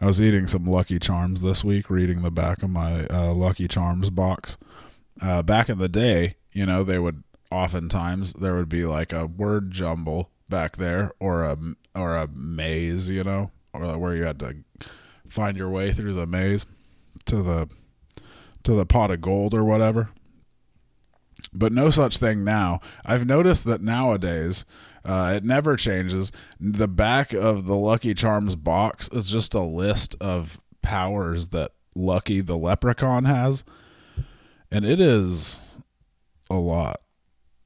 I was eating some Lucky Charms this week, reading the back of my Lucky Charms box. Back in the day, they would oftentimes there would be like a word jumble back there, or a maze, or where you had to find your way through the maze to the pot of gold or whatever. But no such thing now. I've noticed that nowadays, it never changes. The back of the Lucky Charms box is just a list of powers that Lucky the Leprechaun has. And it is a lot.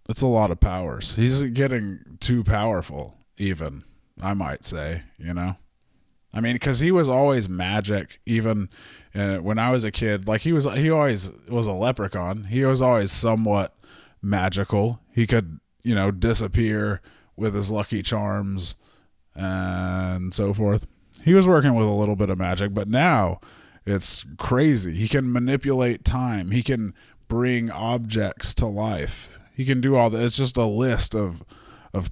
It's a lot of powers. He's getting too powerful, even, I might say, I mean, because he was always magic, even when I was a kid. Like, he always was a leprechaun. He was always somewhat magical. He could, disappear with his Lucky Charms and so forth. He was working with a little bit of magic, but now it's crazy. He can manipulate time. He can bring objects to life. He can do all that. It's just a list of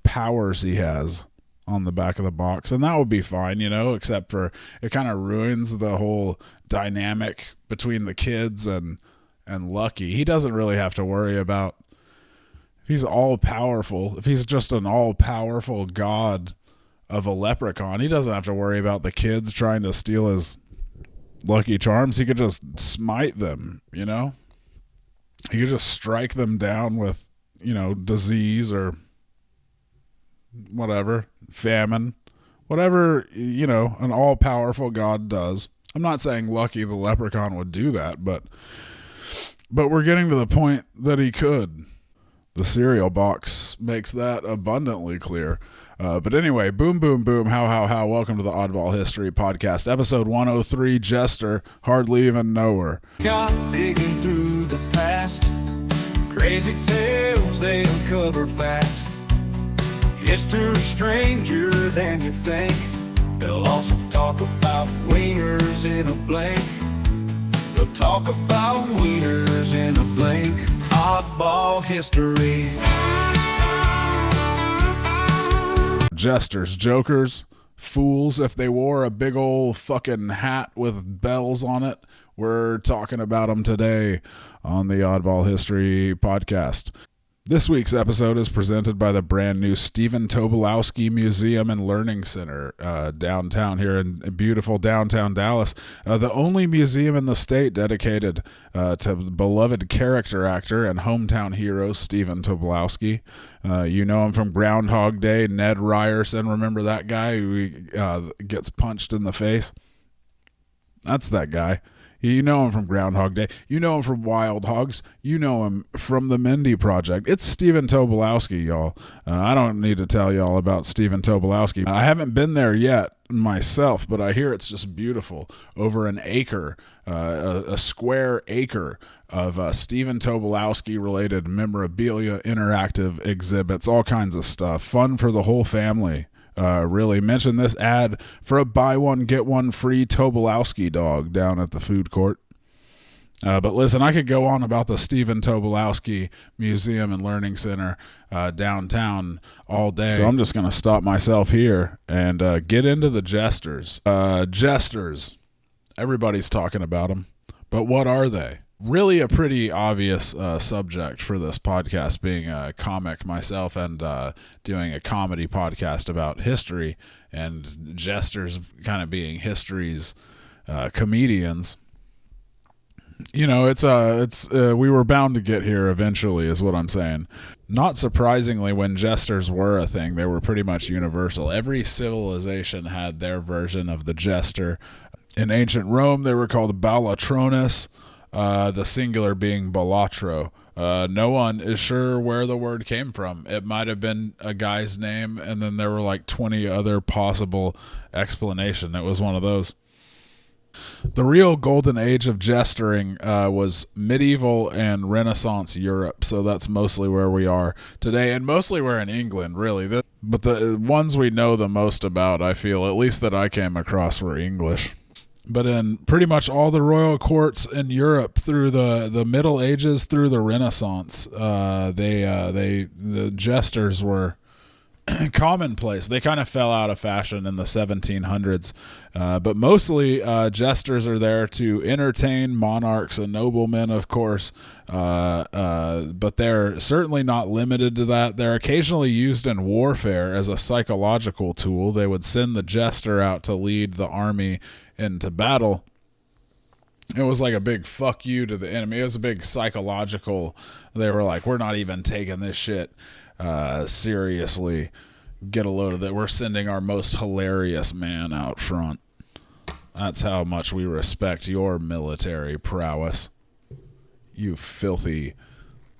powers he has on the back of the box, and that would be fine, except for it kind of ruins the whole dynamic between the kids and Lucky. He doesn't really have to worry about, he's all powerful. If he's just an all powerful god of a leprechaun, he doesn't have to worry about the kids trying to steal his Lucky Charms. He could just smite them, He could just strike them down with, disease or whatever, famine, whatever, an all-powerful god does. I'm not saying Lucky the Leprechaun would do that, but we're getting to the point that he could. The cereal box makes that abundantly clear. But anyway, boom, boom, boom, how, welcome to the Oddball History Podcast, episode 103, Jester, hardly even know her. Got digging through the past, crazy tales they uncover fast. Jester, stranger than you think. They'll also talk about wieners in a blink. They'll talk about wieners in a blink. Oddball History. Jesters, jokers, fools, if they wore a big old fucking hat with bells on it, we're talking about them today on the Oddball History Podcast. This week's episode is presented by the brand new Stephen Tobolowsky Museum and Learning Center downtown here in beautiful downtown Dallas. The only museum in the state dedicated to beloved character actor and hometown hero Stephen Tobolowsky. You know him from Groundhog Day, Ned Ryerson. Remember that guy who gets punched in the face? That's that guy. You know him from Groundhog Day. You know him from Wild Hogs. You know him from the Mindy Project. It's Stephen Tobolowsky, y'all. I don't need to tell y'all about Stephen Tobolowsky. I haven't been there yet myself, but I hear it's just beautiful. Over an acre, a square acre of Stephen Tobolowsky-related memorabilia, interactive exhibits, all kinds of stuff. Fun for the whole family. Really mention this ad for a buy one get one free Tobolowsky dog down at the food court. But listen, I could go on about the Stephen Tobolowsky Museum and Learning Center downtown all day, so I'm just going to stop myself here and get into the Jesters. Jesters, everybody's talking about them, but what are they? Really a pretty obvious subject for this podcast, being a comic myself and doing a comedy podcast about history, and Jesters kind of being history's comedians. It's we were bound to get here eventually, is what I'm saying. Not surprisingly, when Jesters were a thing, they were pretty much universal. Every civilization had their version of the Jester. In ancient Rome, they were called Balatronus. The singular being Balatro. No one is sure where the word came from. It might have been a guy's name, and then there were like 20 other possible explanations. It was one of those. The real golden age of jestering was medieval and Renaissance Europe, so that's mostly where we are today, and mostly we're in England, really. But the ones we know the most about, I feel, at least that I came across, were English. But in pretty much all the royal courts in Europe through the Middle Ages through the Renaissance, the jesters were commonplace. They kind of fell out of fashion in the 1700s, but mostly jesters are there to entertain monarchs and noblemen, of course, but they're certainly not limited to that. They're occasionally used in warfare as a psychological tool. They would send the jester out to lead the army into battle. It was like a big fuck you to the enemy. It was a big psychological. They were like, we're not even taking this shit seriously. Get a load of that. We're sending our most hilarious man out front. That's how much we respect your military prowess. You filthy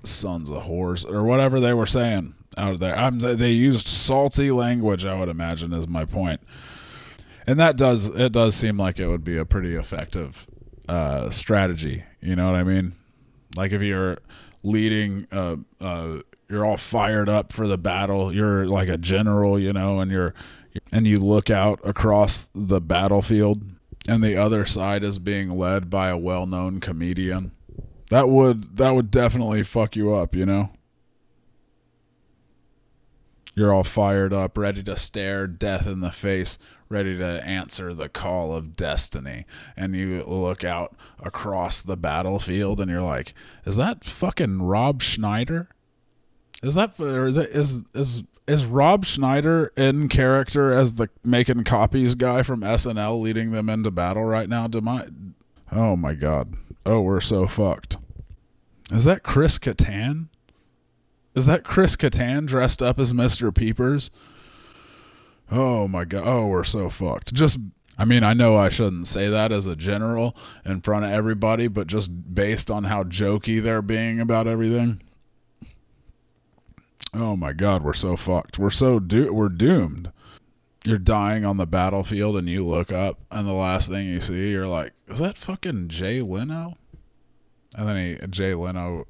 sons of whores. Or whatever they were saying out there. They used salty language, I would imagine, is my point. And it does seem like it would be a pretty effective strategy. You know what I mean? Like if you're leading you're all fired up for the battle, you're like a general, you know, and you look out across the battlefield and the other side is being led by a well-known comedian. That would definitely fuck you up, you know? You're all fired up, ready to stare death in the face, ready to answer the call of destiny. And you look out across the battlefield and you're like, is that fucking Rob Schneider? Is Rob Schneider in character as the making copies guy from SNL leading them into battle right now? Oh my God. Oh, we're so fucked. Is that Chris Kattan? Is that Chris Kattan dressed up as Mr. Peepers? Oh my God. Oh, we're so fucked. I know I shouldn't say that as a general in front of everybody, but just based on how jokey they're being about everything. Oh my God, we're so fucked. We're doomed. You're dying on the battlefield and you look up and the last thing you see, you're like, is that fucking Jay Leno? And then Jay Leno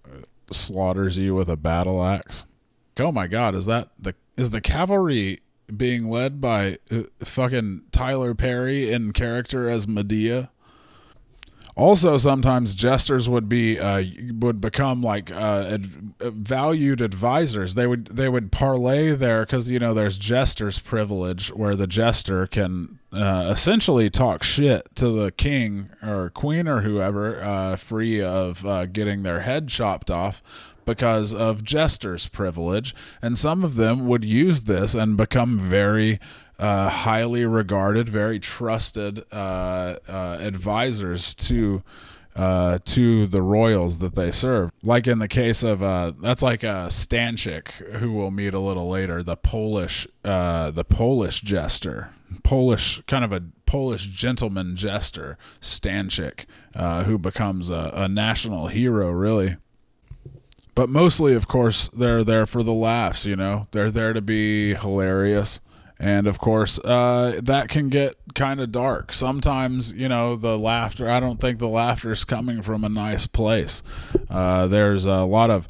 slaughters you with a battle axe. Oh my God, is the cavalry being led by fucking Tyler Perry in character as Medea? Also, sometimes jesters would become like valued advisors. They would parlay because there's jester's privilege, where the jester can essentially talk shit to the king or queen or whoever, free of getting their head chopped off because of jester's privilege. And some of them would use this and become very highly regarded, very trusted advisors to the royals that they serve. Like in the case of that's like Stanchik, who we'll meet a little later, the Polish jester, kind of a Polish gentleman jester, Stanchik, who becomes a national hero, really. But mostly, of course, they're there for the laughs. They're there to be hilarious. And of course, that can get kind of dark. Sometimes, the laughter, I don't think the laughter is coming from a nice place. There's a lot of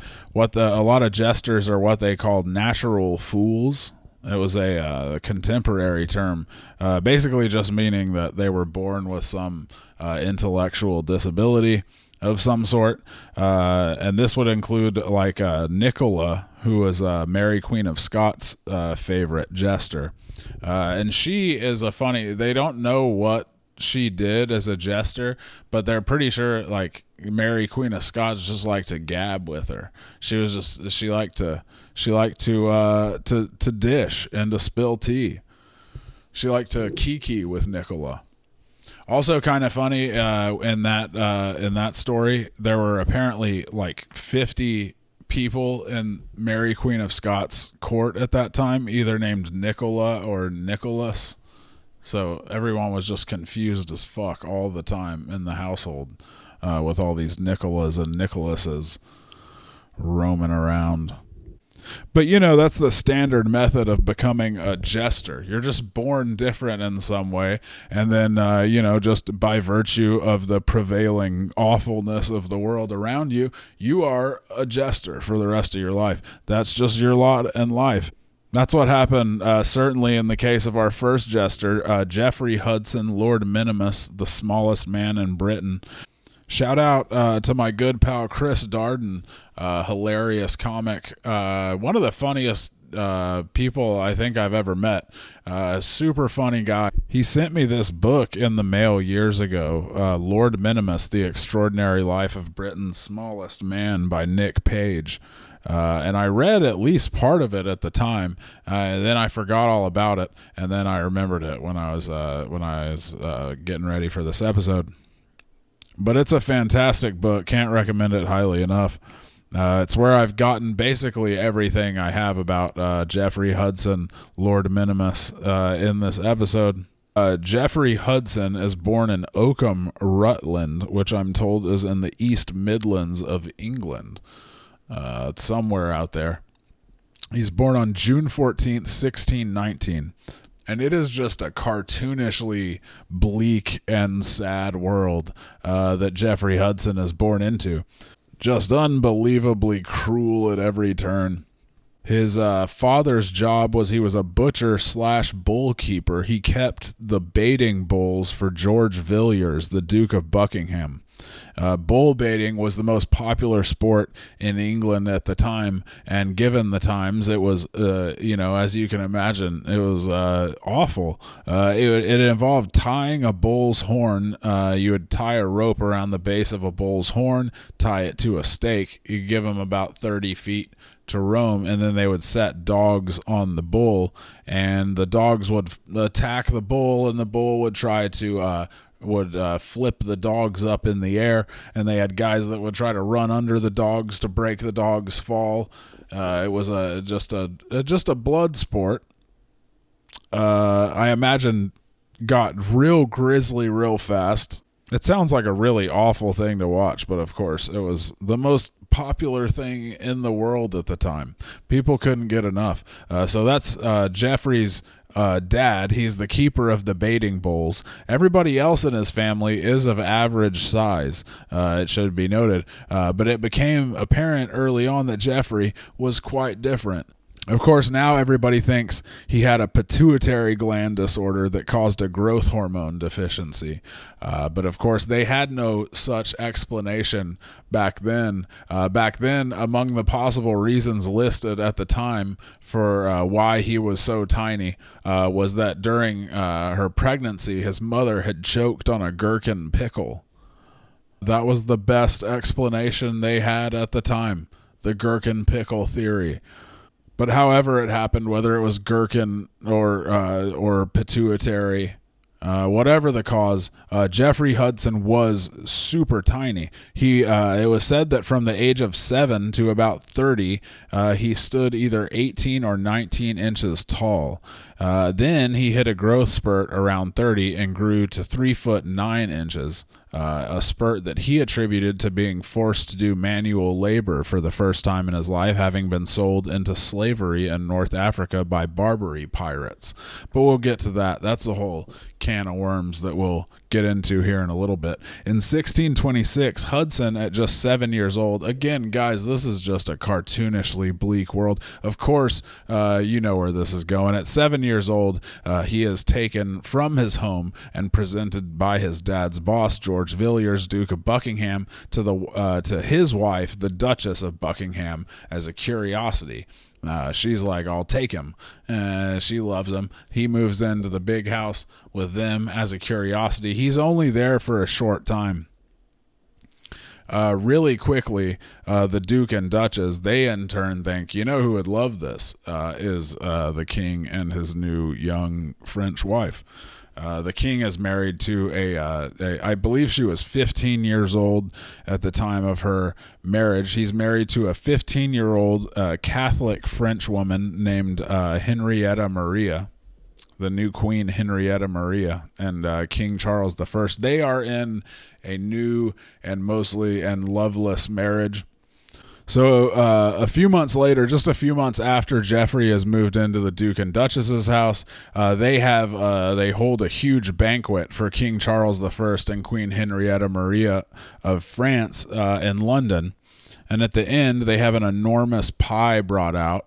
jesters are what they called natural fools. It was a contemporary term, basically just meaning that they were born with some intellectual disability of some sort. And this would include like Nicola, who was Mary Queen of Scots' favorite jester. And she is they don't know what she did as a jester, but they're pretty sure like Mary Queen of Scots just liked to gab with her. She liked to dish and to spill tea. She liked to kiki with Nicola. Also kind of funny, in that story, there were apparently like 50 people in Mary Queen of Scots' court at that time, either named Nicola or Nicholas. So everyone was just confused as fuck all the time in the household, with all these Nicolas and Nicholases roaming around. But that's the standard method of becoming a jester. You're just born different in some way, and then just by virtue of the prevailing awfulness of the world around you, you are a jester for the rest of your life. That's just your lot in life. That's what happened, certainly in the case of our first jester, Geoffrey Hudson, Lord Minimus, the smallest man in Britain. Shout out to my good pal Chris Darden, hilarious comic. One of the funniest people I think I've ever met. Super funny guy. He sent me this book in the mail years ago, Lord Minimus, The Extraordinary Life of Britain's Smallest Man by Nick Page. And I read at least part of it at the time. Then I forgot all about it, and then I remembered it when I was getting ready for this episode. But it's a fantastic book. Can't recommend it highly enough. It's where I've gotten basically everything I have about Geoffrey Hudson, Lord Minimus, in this episode. Geoffrey Hudson is born in Oakham, Rutland, which I'm told is in the East Midlands of England, somewhere out there. He's born on June 14th, 1619. And it is just a cartoonishly bleak and sad world that Geoffrey Hudson is born into. Just unbelievably cruel at every turn. His father's job was he was a butcher / bull keeper. He kept the baiting bulls for George Villiers, the Duke of Buckingham. Bull baiting was the most popular sport in England at the time, and given the times, it was, as you can imagine, it was awful. It involved tying a bull's horn. You would tie a rope around the base of a bull's horn, tie it to a stake. You give them about 30 feet to roam, and then they would set dogs on the bull, and the dogs would attack the bull, and the bull would try to flip the dogs up in the air, and they had guys that would try to run under the dogs to break the dog's fall. It was just a blood sport. I imagine got real grisly real fast. It sounds like a really awful thing to watch, but of course it was the most popular thing in the world at the time. People couldn't get enough. So that's Geoffrey's dad. He's the keeper of the baiting bulls. Everybody else in his family is of average size, it should be noted. But it became apparent early on that Geoffrey was quite different. Of course, now everybody thinks he had a pituitary gland disorder that caused a growth hormone deficiency. But of course, they had no such explanation back then. Back then, among the possible reasons listed at the time for why he was so tiny was that during her pregnancy, his mother had choked on a gherkin pickle. That was the best explanation they had at the time, the gherkin pickle theory. But however it happened, whether it was gherkin or pituitary, whatever the cause, Geoffrey Hudson was super tiny. It was said that from the age of 7 to about 30, he stood either 18 or 19 inches tall. Then he hit a growth spurt around 30 and grew to 3 foot 9 inches. A spurt that he attributed to being forced to do manual labor for the first time in his life, having been sold into slavery in North Africa by Barbary pirates. But we'll get to that. That's a whole can of worms that we'll get into here in a little bit. In 1626, Hudson, at just 7 years old, again, guys, this is just a cartoonishly bleak world. Of course, you know where this is going. At 7 years old, he is taken from his home and presented by his dad's boss, George Villiers, Duke of Buckingham, to his wife, the Duchess of Buckingham, as a curiosity. She's like, I'll take him. She loves him. He moves into the big house with them as a curiosity. He's only there for a short time. Really quickly, the Duke and Duchess, they in turn think, you know who would love this is the king and his new young French wife. The king is married to I believe she was 15 years old at the time of her marriage. He's married to a 15-year-old Catholic French woman named Henrietta Maria, the new Queen Henrietta Maria, and King Charles I. They are in a new and mostly loveless marriage. So a few months later, just a few months after Geoffrey has moved into the Duke and Duchess's house, they hold a huge banquet for King Charles I and Queen Henrietta Maria of France in London. And at the end, they have an enormous pie brought out,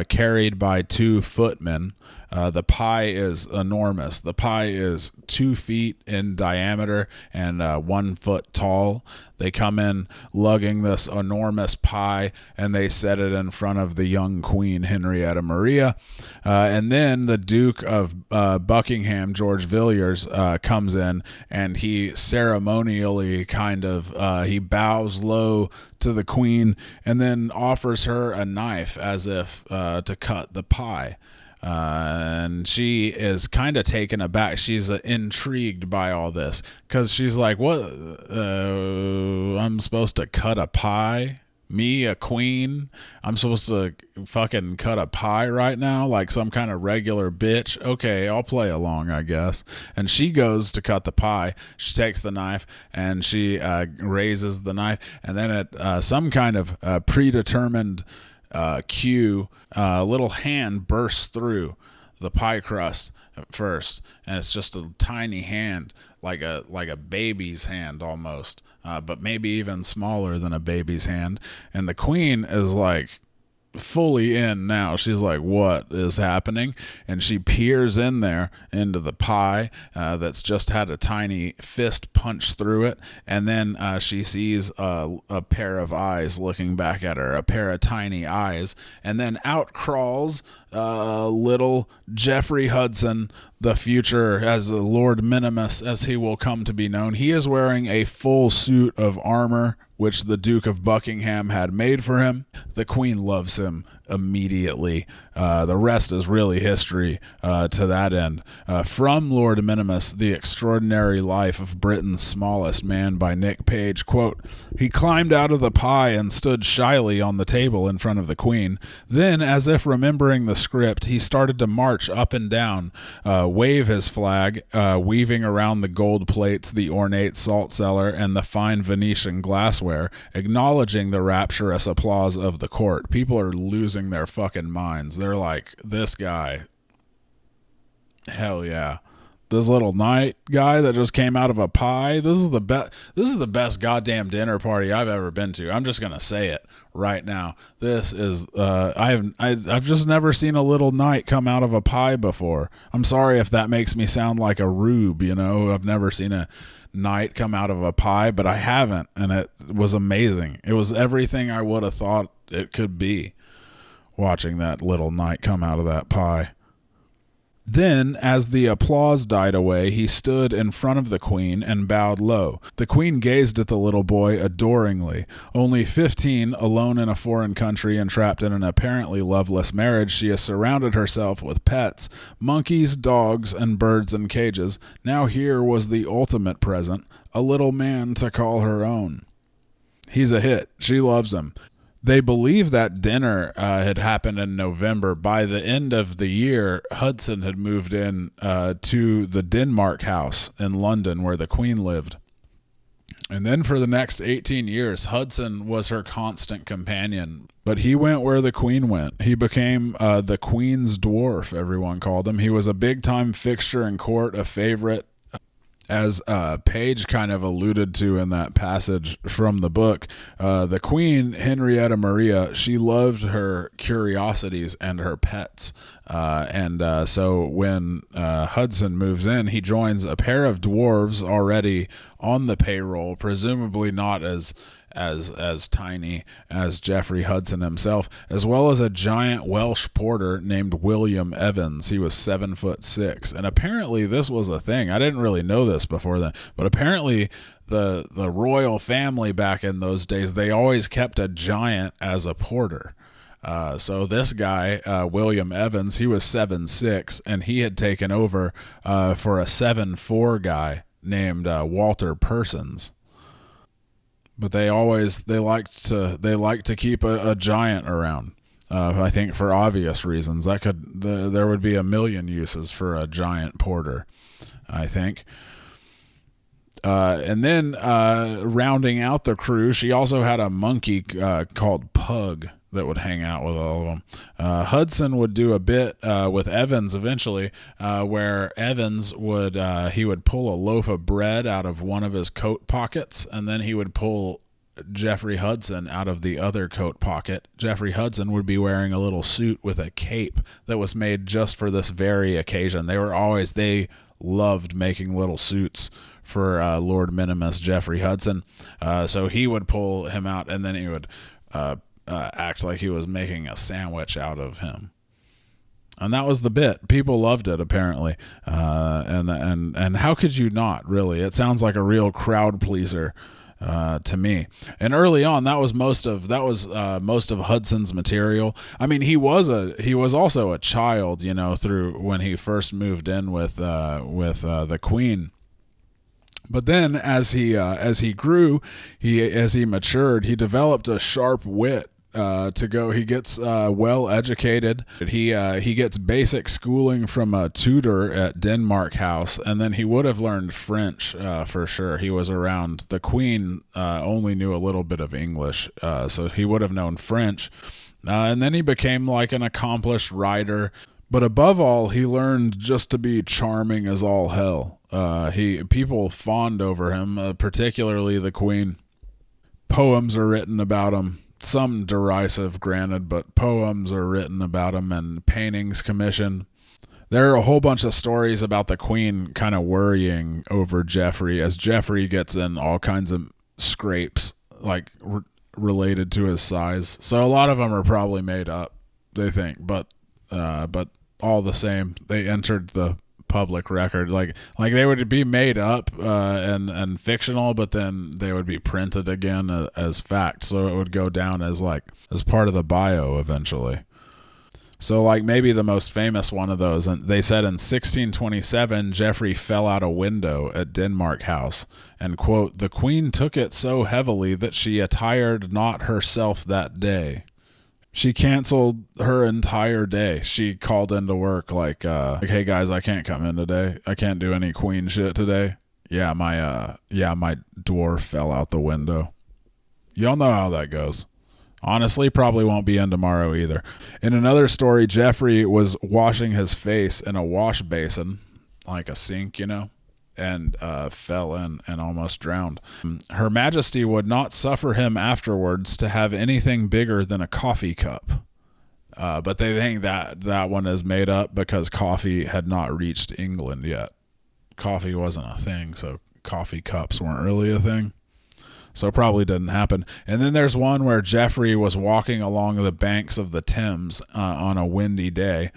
carried by 2 footmen. The pie is enormous. The pie is 2 feet in diameter and 1 foot tall. They come in lugging this enormous pie, and they set it in front of the young Queen Henrietta Maria. And then the Duke of Buckingham, George Villiers, comes in, and he ceremonially he bows low to the Queen and then offers her a knife as if to cut the pie. And she is kind of taken aback. She's intrigued by all this because she's like, what? I'm supposed to cut a pie? Me, a queen? I'm supposed to fucking cut a pie right now like some kind of regular bitch? Okay, I'll play along, I guess. And she goes to cut the pie. She takes the knife and she raises the knife. And then at some kind of predetermined cue, a little hand bursts through the pie crust at first, and it's just a tiny hand, like a baby's hand almost, but maybe even smaller than a baby's hand. And the Queen is like fully in now. She's like, what is happening? And she peers in there into the pie that's just had a tiny fist punch through it, and then she sees a pair of eyes looking back at her, a pair of tiny eyes, and then out crawls little Geoffrey Hudson, the future as Lord Minimus, as he will come to be known. He is wearing a full suit of armor, which the Duke of Buckingham had made for him. The Queen loves him immediately. The rest is really history to that end. From Lord Minimus, The Extraordinary Life of Britain's Smallest Man by Nick Page, quote, he climbed out of the pie and stood shyly on the table in front of the Queen. Then, as if remembering the script, he started to march up and down, wave his flag, weaving around the gold plates, the ornate salt cellar, and the fine Venetian glassware, acknowledging the rapturous applause of the court. People are losing their fucking minds. They're like, this guy, hell yeah. This little knight guy that just came out of a pie. This is the best goddamn dinner party I've ever been to. I'm just gonna say it right now. This is I've just never seen a little knight come out of a pie before. I'm sorry if that makes me sound like a rube, I've never seen a knight come out of a pie, but I haven't, and it was amazing. It was everything I would have thought it could be, watching that little knight come out of that pie. Then, as the applause died away, he stood in front of the Queen and bowed low. The Queen gazed at the little boy adoringly. Only 15, alone in a foreign country and trapped in an apparently loveless marriage, she has surrounded herself with pets, monkeys, dogs, and birds in cages. Now here was the ultimate present, a little man to call her own. He's a hit. She loves him. They believe that dinner had happened in November. By the end of the year, Hudson had moved in to the Denmark House in London where the Queen lived. And then for the next 18 years, Hudson was her constant companion. But he went where the Queen went. He became the Queen's dwarf, everyone called him. He was a big-time fixture in court, a favorite. As Paige kind of alluded to in that passage from the book, the Queen, Henrietta Maria, she loved her curiosities and her pets. So when Hudson moves in, he joins a pair of dwarves already on the payroll, presumably not as tiny as Geoffrey Hudson himself, as well as a giant Welsh porter named William Evans. He was 7'6", and apparently this was a thing. I didn't really know this before then, but apparently the royal family back in those days, they always kept a giant as a porter. So this guy, William Evans, he was 7'6", and he had taken over for a 7'4" guy named Walter Persons. But they like to keep a giant around. I think for obvious reasons. There would be a million uses for a giant porter, I think. And then rounding out the crew, she also had a monkey called Pug that would hang out with all of them. Hudson would do a bit with Evans eventually, where Evans would pull a loaf of bread out of one of his coat pockets, and then he would pull Jeffrey Hudson out of the other coat pocket. Jeffrey Hudson would be wearing a little suit with a cape that was made just for this very occasion. They loved making little suits for Lord Minimus, Jeffrey Hudson. So he would pull him out, and then he would act like he was making a sandwich out of him. And that was the bit. People loved it, apparently. And how could you not, really? It sounds like a real crowd pleaser to me. And early on, that was most of Hudson's material. I mean, he was also a child, through when he first moved in with the Queen. But then, as he grew, as he matured, he developed a sharp wit. He gets well educated. He gets basic schooling from a tutor at Denmark House, and then he would have learned French for sure. He was around. The Queen only knew a little bit of English, so he would have known French. And then he became like an accomplished writer. But above all, he learned just to be charming as all hell. People fawned over him, particularly the Queen. Poems are written about him. Some derisive, granted, but poems are written about him and paintings commissioned. There are a whole bunch of stories about the Queen kind of worrying over Jeffrey as Jeffrey gets in all kinds of scrapes, like related to his size. So a lot of them are probably made up, they think, but all the same, they entered the public record. Like they would be made up and fictional, but then they would be printed again as fact, so it would go down as part of the bio eventually. So maybe the most famous one of those, and they said in 1627 Jeffrey fell out a window at Denmark House, and quote, "The Queen took it so heavily that she attired not herself that day." She canceled her entire day. She called into work like, "Hey guys, I can't come in today. I can't do any Queen shit today. Yeah, my dwarf fell out the window." Y'all know how that goes. Honestly, probably won't be in tomorrow either. In another story, Jeffrey was washing his face in a wash basin, like a sink, and fell in and almost drowned. Her Majesty would not suffer him afterwards to have anything bigger than a coffee cup. But they think that one is made up because coffee had not reached England yet. Coffee wasn't a thing, so coffee cups weren't really a thing. So probably didn't happen. And then there's one where Jeffrey was walking along the banks of the Thames on a windy day,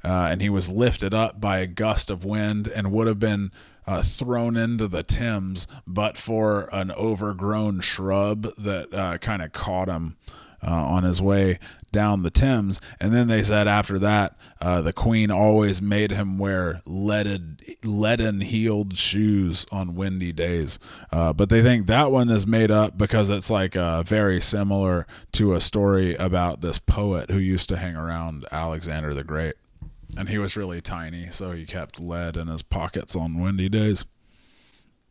and he was lifted up by a gust of wind and would have been thrown into the Thames, but for an overgrown shrub that kind of caught him on his way down the Thames. And then they said after that, the Queen always made him wear leaden-heeled shoes on windy days. But they think that one is made up because it's very similar to a story about this poet who used to hang around Alexander the Great. And he was really tiny, so he kept lead in his pockets on windy days.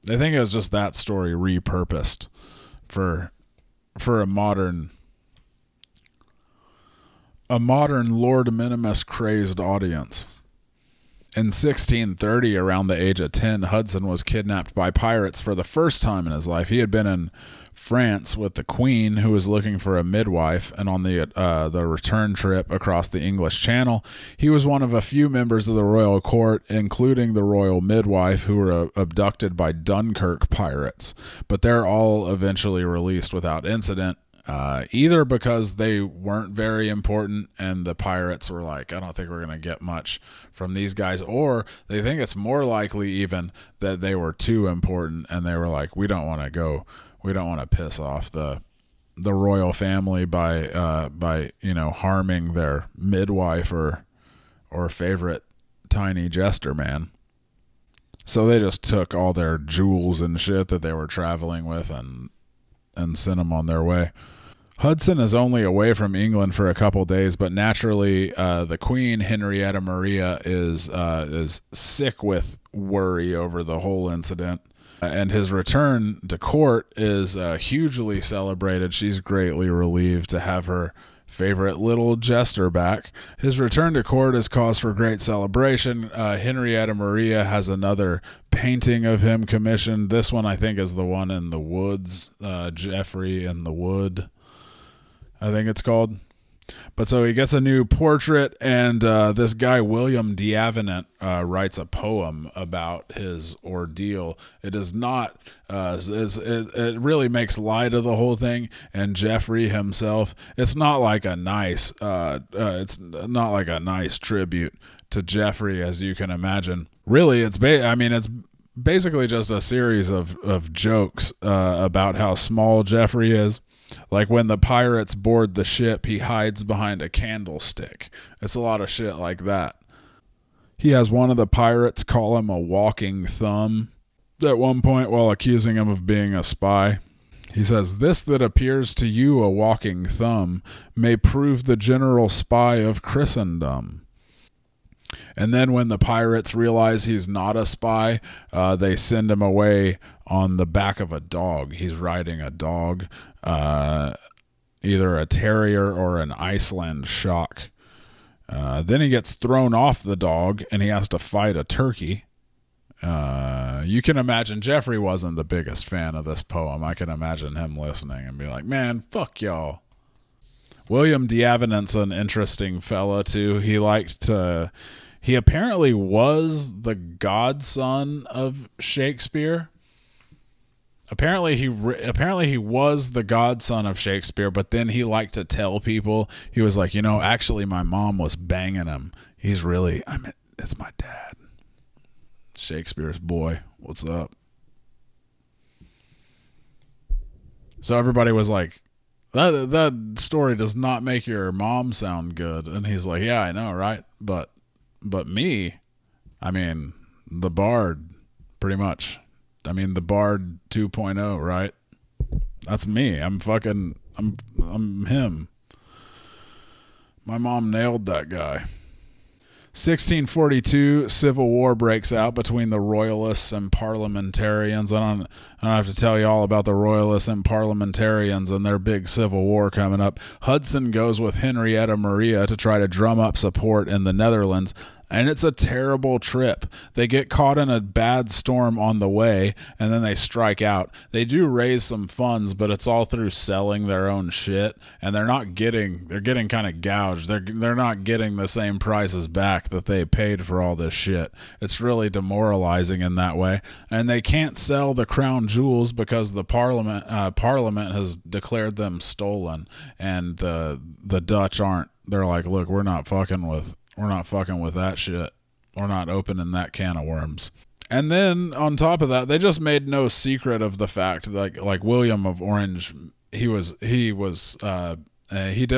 They think it was just that story repurposed for a modern Lord Minimus crazed audience. In 1630, around the age of 10, Hudson was kidnapped by pirates for the first time in his life. He had been in France with the Queen, who was looking for a midwife, and on the return trip across the English Channel, he was one of a few members of the royal court, including the royal midwife, who were abducted by Dunkirk pirates. But they're all eventually released without incident, either because they weren't very important and the pirates were like, "I don't think we're going to get much from these guys," or they think it's more likely even that they were too important and they were like, we don't want to piss off the royal family by harming their midwife or favorite tiny jester man. So they just took all their jewels and shit that they were traveling with and sent them on their way. Hudson is only away from England for a couple days, but naturally, the Queen, Henrietta Maria, is sick with worry over the whole incident. And his return to court is hugely celebrated. She's greatly relieved to have her favorite little Jester back. His return to court is cause for great celebration. Henrietta Maria has another painting of him commissioned. This one, I think, is the one in the woods. Geoffrey in the Wood, I think it's called. But so he gets a new portrait, and this guy, William D'Avenant, writes a poem about his ordeal. It is not, it really makes light of the whole thing, and Geoffrey himself, it's not like a nice, it's not like a nice tribute to Geoffrey, as you can imagine. Really, it's basically just a series of jokes about how small Geoffrey is. Like when the pirates board the ship, he hides behind a candlestick. It's a lot of shit like that. He has one of the pirates call him a walking thumb at one point while accusing him of being a spy. He says, "This that appears to you a walking thumb may prove the general spy of Christendom." And then when the pirates realize he's not a spy, they send him away on the back of a dog. He's riding a dog, either a terrier or an Iceland shock. Then he gets thrown off the dog and he has to fight a turkey. You can imagine Geoffrey wasn't the biggest fan of this poem. I can imagine him listening and be like, man, fuck y'all. William D'Avenant's an interesting fella too. He apparently was the godson of Shakespeare. Apparently he was the godson of Shakespeare, but then he liked to tell people, he was like, actually my mom was banging him. It's my dad. Shakespeare's boy. What's up? So everybody was like, that story does not make your mom sound good. And he's like, yeah, I know, right? But me, the bard, pretty much. The bard 2.0, right? That's me. I'm him. My mom nailed that guy. 1642, civil war breaks out between the royalists and parliamentarians. I don't have to tell you all about the royalists and parliamentarians and their big civil war coming up. Hudson goes with Henrietta Maria to try to drum up support in the Netherlands, and it's a terrible trip. They get caught in a bad storm on the way, and then they strike out. They do raise some funds, but it's all through selling their own shit, and they're getting kind of gouged. They're not getting the same prices back that they paid for all this shit. It's really demoralizing in that way, and they can't sell the crown jewels because the parliament has declared them stolen, and the Dutch aren't. They're like, look, we're not fucking with that shit. We're not opening that can of worms. And then on top of that, they just made no secret of the fact that like William of Orange, he did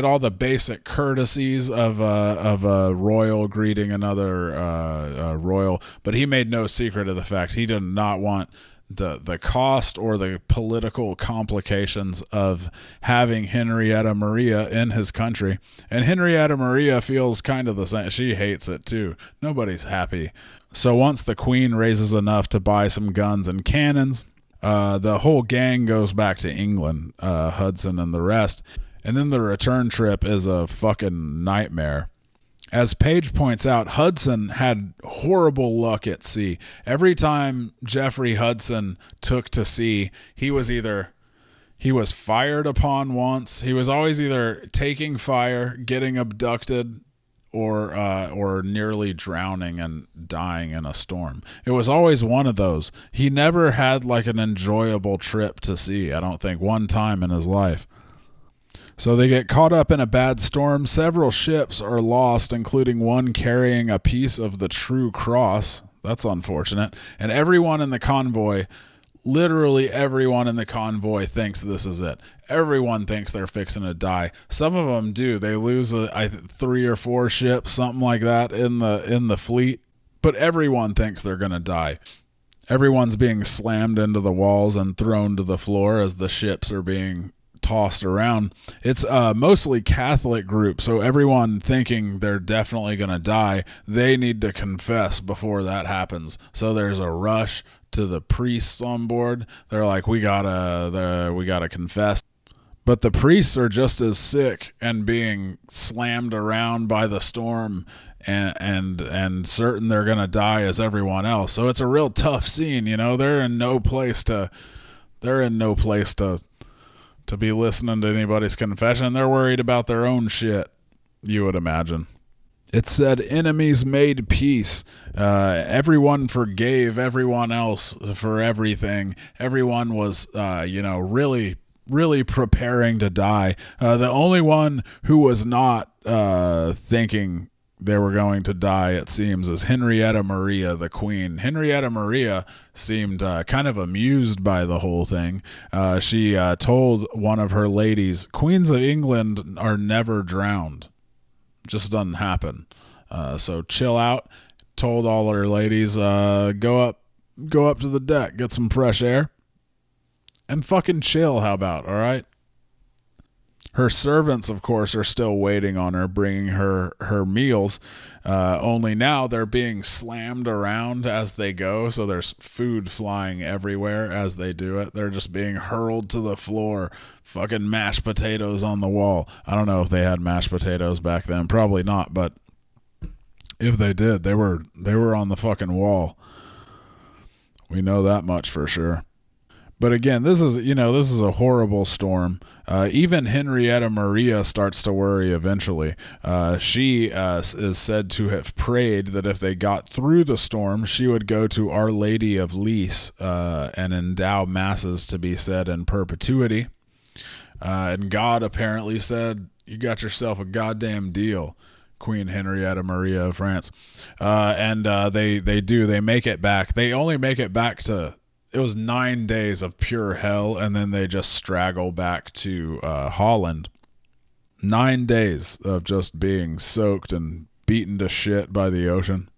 all the basic courtesies of a royal greeting another royal, but he made no secret of the fact he did not want the cost or the political complications of having Henrietta Maria in his country. And Henrietta Maria feels kind of the same. She hates it too. Nobody's happy. So once the queen raises enough to buy some guns and cannons, the whole gang goes back to England, Hudson and the rest. And then the return trip is a fucking nightmare. As Paige points out, Hudson had horrible luck at sea. Every time Geoffrey Hudson took to sea, he was fired upon once. He was always either taking fire, getting abducted, or nearly drowning and dying in a storm. It was always one of those. He never had like an enjoyable trip to sea, I don't think, one time in his life. So they get caught up in a bad storm. Several ships are lost, including one carrying a piece of the True Cross. That's unfortunate. And everyone in the convoy, literally everyone in the convoy thinks this is it. Everyone thinks they're fixing to die. Some of them do. They lose 3 or 4 ships, something like that in the fleet. But everyone thinks they're going to die. Everyone's being slammed into the walls and thrown to the floor as the ships are being tossed around. It's a mostly Catholic group, so everyone thinking they're definitely going to die, they need to confess before that happens. So there's a rush to the priests on board. They're like, we gotta confess. But the priests are just as sick and being slammed around by the storm and certain they're going to die as everyone else. So it's a real tough scene, you know. They're in no place to be listening to anybody's confession. They're worried about their own shit, you would imagine. It said enemies made peace. Everyone forgave everyone else for everything. Everyone was, really, really preparing to die. The only one who was not thinking they were going to die, it seems, is Henrietta Maria, the queen. Henrietta Maria seemed kind of amused by the whole thing. She told one of her ladies, "Queens of England are never drowned. Just doesn't happen. So chill out." Told all her ladies, go up to the deck, get some fresh air, and fucking chill. How about, all right? Her servants, of course, are still waiting on her, bringing her meals. Only now they're being slammed around as they go, so there's food flying everywhere as they do it. They're just being hurled to the floor. Fucking mashed potatoes on the wall. I don't know if they had mashed potatoes back then. Probably not, but if they did, they were on the fucking wall. We know that much for sure. But again, this is a horrible storm. Even Henrietta Maria starts to worry eventually. She is said to have prayed that if they got through the storm, she would go to Our Lady of Lease and endow masses to be said in perpetuity. And God apparently said, "You got yourself a goddamn deal, Queen Henrietta Maria of France." And they make it back. They only make it back to... It was 9 days of pure hell, and then they just straggle back to Holland. 9 days of just being soaked and beaten to shit by the ocean.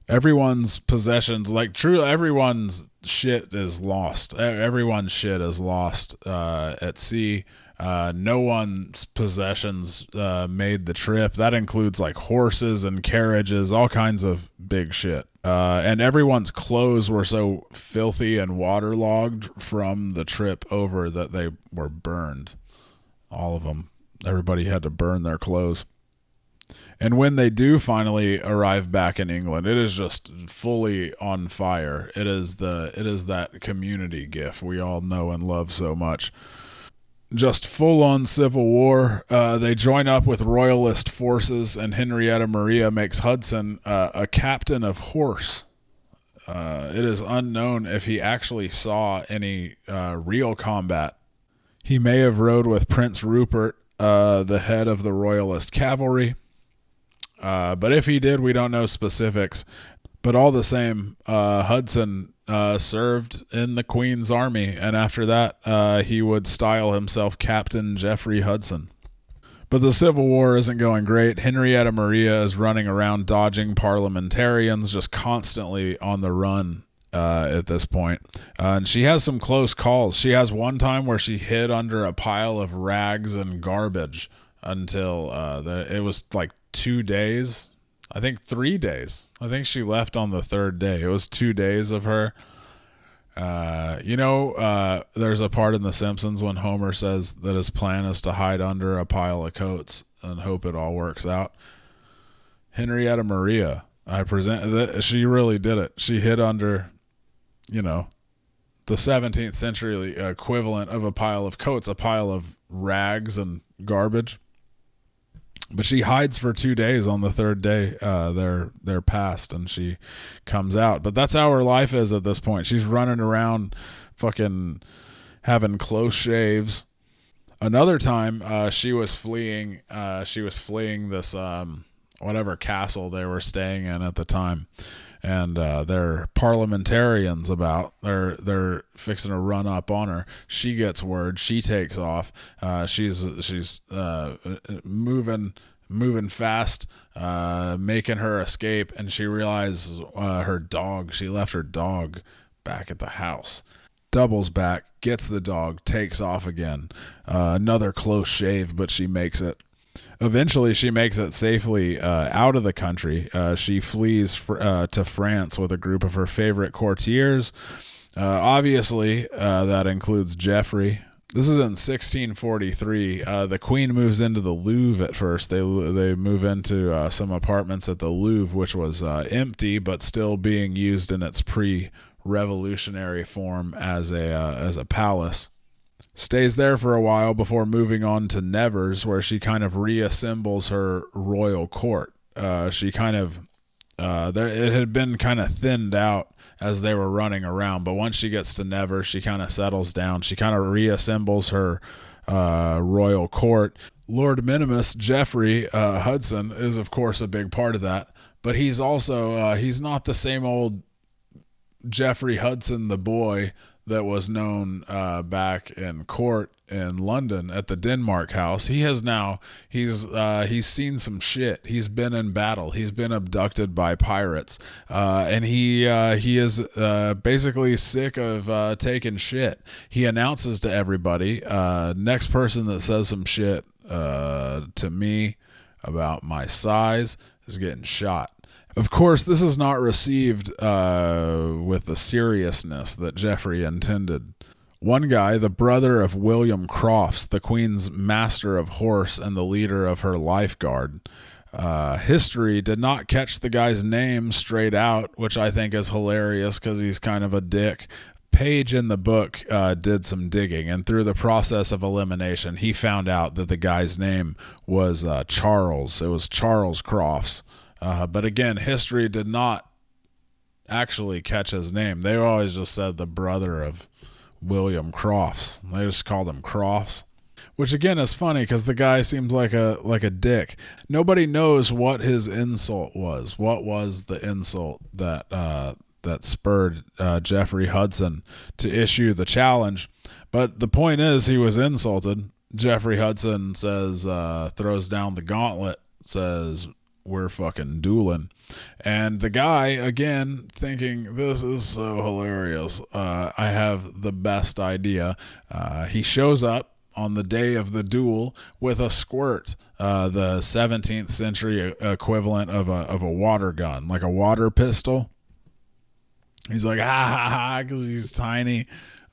Everyone's possessions, everyone's shit is lost. Everyone's shit is lost at sea. No one's possessions made the trip. That includes like horses and carriages, all kinds of big shit. And everyone's clothes were so filthy and waterlogged from the trip over that they were burned. All of them. Everybody had to burn their clothes. And when they do finally arrive back in England, it is just fully on fire. It is that community gif we all know and love so much. Just full-on civil war. They join up with royalist forces, and Henrietta Maria makes Hudson a captain of horse. It is unknown if he actually saw any real combat. He may have rode with Prince Rupert, the head of the royalist cavalry. But if he did, we don't know specifics. But all the same, Hudson served in the Queen's army, and after that, he would style himself Captain Geoffrey Hudson. But the Civil War isn't going great. Henrietta Maria is running around dodging parliamentarians, just constantly on the run at this point. And she has some close calls. She has one time where she hid under a pile of rags and garbage until it was like 2 days. I think 3 days. I think she left on the third day. It was 2 days of her. There's a part in The Simpsons when Homer says that his plan is to hide under a pile of coats and hope it all works out. Henrietta Maria, she really did it. She hid under, the 17th century equivalent of a pile of coats, a pile of rags and garbage. But she hides for 2 days. On the third day, they're past, and she comes out. But that's how her life is at this point. She's running around, fucking having close shaves. Another time, she was fleeing. She was fleeing this whatever castle they were staying in at the time, and they're parliamentarians about. They're fixing to run up on her. She gets word. She takes off. She's moving fast, making her escape, and she realizes she left her dog back at the house. Doubles back, gets the dog, takes off again. Another close shave, but she makes it. Eventually, she makes it safely out of the country. She flees to France with a group of her favorite courtiers. Obviously, that includes Geoffrey. This is in 1643. The Queen moves into the Louvre at first. They move into some apartments at the Louvre, which was empty but still being used in its pre-revolutionary form as a palace. Stays there for a while before moving on to Nevers, where she kind of reassembles her royal court. She kind of it had been kind of thinned out as they were running around, but once she gets to Nevers, she kind of settles down. She kind of reassembles her royal court. Lord Minimus, Geoffrey Hudson, is of course a big part of that, but he's also he's not the same old Geoffrey Hudson the boy that was known back in court in London at the Denmark House. He has now he's seen some shit. He's been in battle. He's been abducted by pirates, and he is basically sick of taking shit. He announces to everybody, next person that says some shit to me about my size is getting shot. Of course, this is not received with the seriousness that Geoffrey intended. One guy, the brother of William Crofts, the Queen's master of horse and the leader of her lifeguard, history did not catch the guy's name straight out, which I think is hilarious because he's kind of a dick. Page in the book did some digging, and through the process of elimination, he found out that the guy's name was Charles. It was Charles Crofts. But again, history did not actually catch his name. They always just said the brother of William Crofts. They just called him Crofts, which again is funny because the guy seems like a dick. Nobody knows what his insult was. What was the insult that spurred Geoffrey Hudson to issue the challenge? But the point is, he was insulted. Geoffrey Hudson says, throws down the gauntlet, says, "We're fucking dueling." And the guy, again, thinking, this is so hilarious. I have the best idea. He shows up on the day of the duel with a squirt, the 17th century equivalent of a water gun, like a water pistol. He's like, ha ha ha, because he's tiny.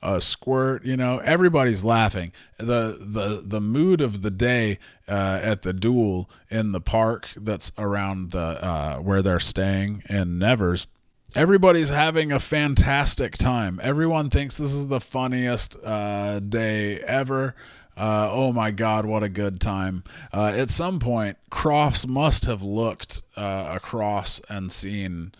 A squirt, everybody's laughing. The mood of the day at the duel in the park that's around the where they're staying in Nevers, everybody's having a fantastic time. Everyone thinks this is the funniest day ever. Oh my God, what a good time. At some point, Crofts must have looked across and seen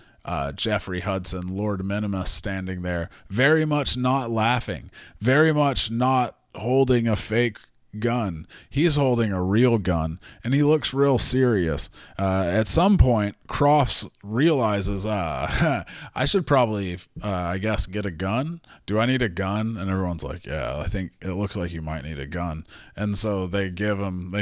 Geoffrey Hudson, Lord Minimus, standing there, very much not laughing, very much not holding a fake gun. He's holding a real gun, and he looks real serious. At some point, Crofts realizes, I should probably, I guess, get a gun. Do I need a gun? And everyone's like, yeah, I think it looks like you might need a gun. And so they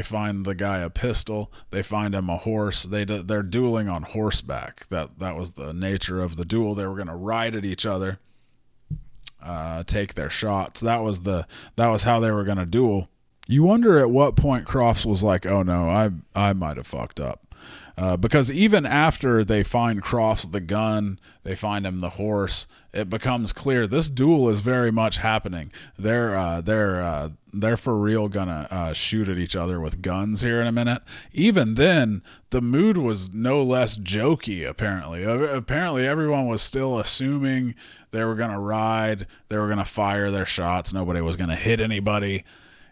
find the guy a pistol. They find him a horse. They're dueling on horseback. That was the nature of the duel. They were going to ride at each other, take their shots. That was how they were going to duel. You wonder at what point Crofts was like, oh no, I might have fucked up. Because even after they find Crofts the gun, they find him the horse, it becomes clear this duel is very much happening. They're for real gonna shoot at each other with guns here in a minute. Even then, the mood was no less jokey, apparently. Apparently everyone was still assuming they were gonna ride, they were gonna fire their shots, nobody was gonna hit anybody.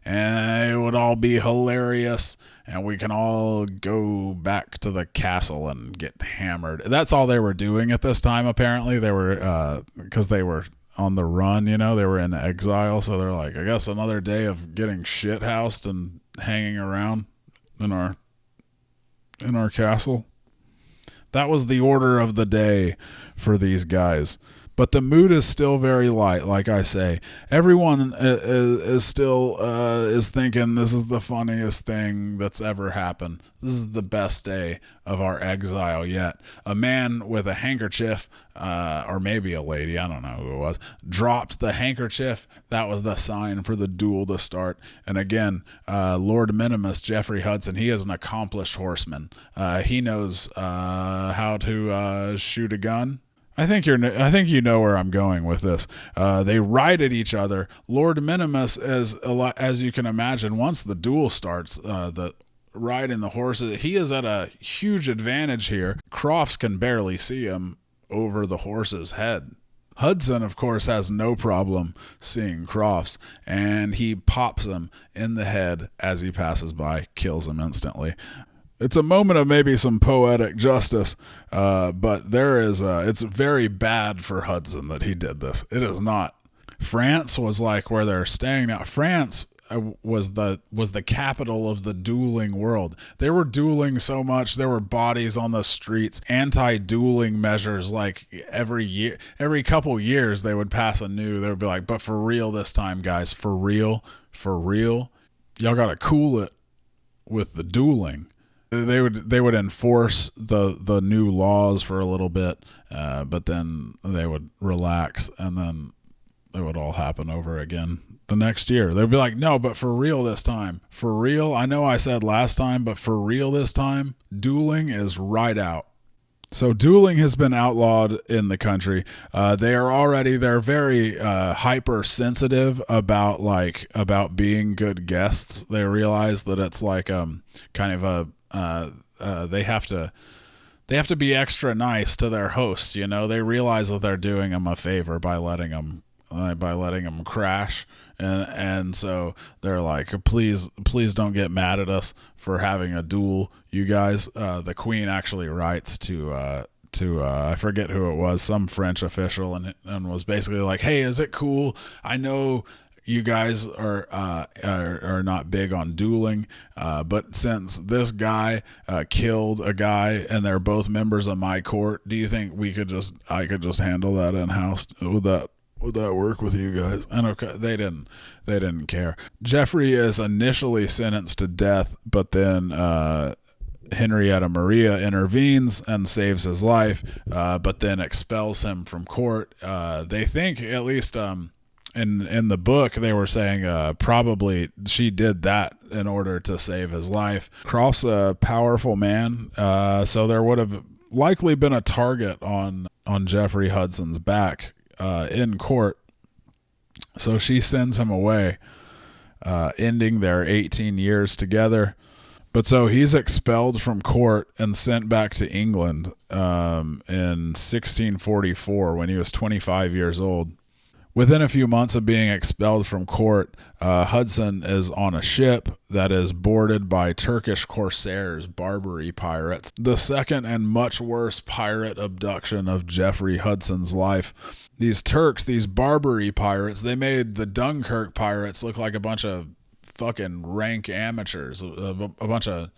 And it would all be hilarious, and we can all go back to the castle and get hammered. That's all they were doing at this time, apparently. They were, because they were on the run, they were in exile, so they're like, I guess another day of getting shithoused and hanging around in our castle. That was the order of the day for these guys. But the mood is still very light, like I say. Everyone is still is thinking this is the funniest thing that's ever happened. This is the best day of our exile yet. A man with a handkerchief, or maybe a lady, I don't know who it was, dropped the handkerchief. That was the sign for the duel to start. And again, Lord Minimus, Geoffrey Hudson, he is an accomplished horseman. He knows how to shoot a gun. I think you know where I'm going with this. They ride at each other. Lord Minimus, as you can imagine, once the duel starts, the riding the horses, he is at a huge advantage here. Crofts can barely see him over the horse's head. Hudson, of course, has no problem seeing Crofts, and he pops him in the head as he passes by, kills him instantly. It's a moment of maybe some poetic justice, but it's very bad for Hudson that he did this. It is not. France was like where they're staying now. France was the capital of the dueling world. They were dueling so much. There were bodies on the streets. Anti-dueling measures, like every couple years, they would pass they would be like, but for real this time, guys, for real, y'all gotta cool it with the dueling. They would enforce the new laws for a little bit, but then they would relax, and then it would all happen over again the next year. They'd be like, no, but for real this time. For real, I know I said last time, but for real this time, dueling is right out. So dueling has been outlawed in the country. They're very hypersensitive about being good guests. They realize that it's like kind of they have to be extra nice to their host. You know, they realize that they're doing them a favor by letting them crash. And so they're like, please don't get mad at us for having a duel, you guys. The Queen actually writes to I forget who it was, some French official, and was basically like, hey, is it cool? I know you guys are not big on dueling, but since this guy killed a guy and they're both members of my court, do you think I could just handle that in house? Would that work with you guys? And okay, they didn't care. Geoffrey is initially sentenced to death, but then Henrietta Maria intervenes and saves his life, but then expels him from court. They think, at least in the book, they were saying probably she did that in order to save his life. Croft's a powerful man, so there would have likely been a target on Geoffrey Hudson's back in court. So she sends him away, ending their 18 years together. But so he's expelled from court and sent back to England in 1644 when he was 25 years old. Within a few months of being expelled from court, Hudson is on a ship that is boarded by Turkish corsairs, Barbary pirates. The second and much worse pirate abduction of Geoffrey Hudson's life. These Turks, these Barbary pirates, they made the Dunkirk pirates look like a bunch of fucking rank amateurs, a bunch of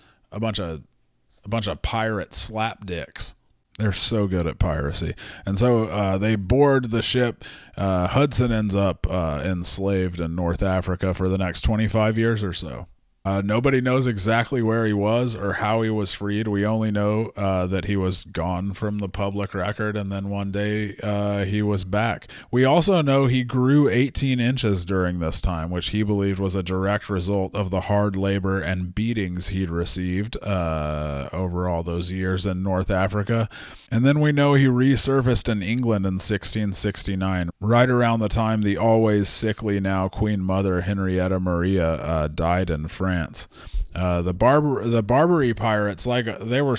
pirate slapdicks. They're so good at piracy. And so they board the ship. Hudson ends up enslaved in North Africa for the next 25 years or so. Nobody knows exactly where he was or how he was freed. We only know that he was gone from the public record, and then one day he was back. We also know he grew 18 inches during this time, which he believed was a direct result of the hard labor and beatings he'd received over all those years in North Africa. And then we know he resurfaced in England in 1669, right around the time the always sickly now Queen Mother Henrietta Maria died in France. The Barbary pirates, they were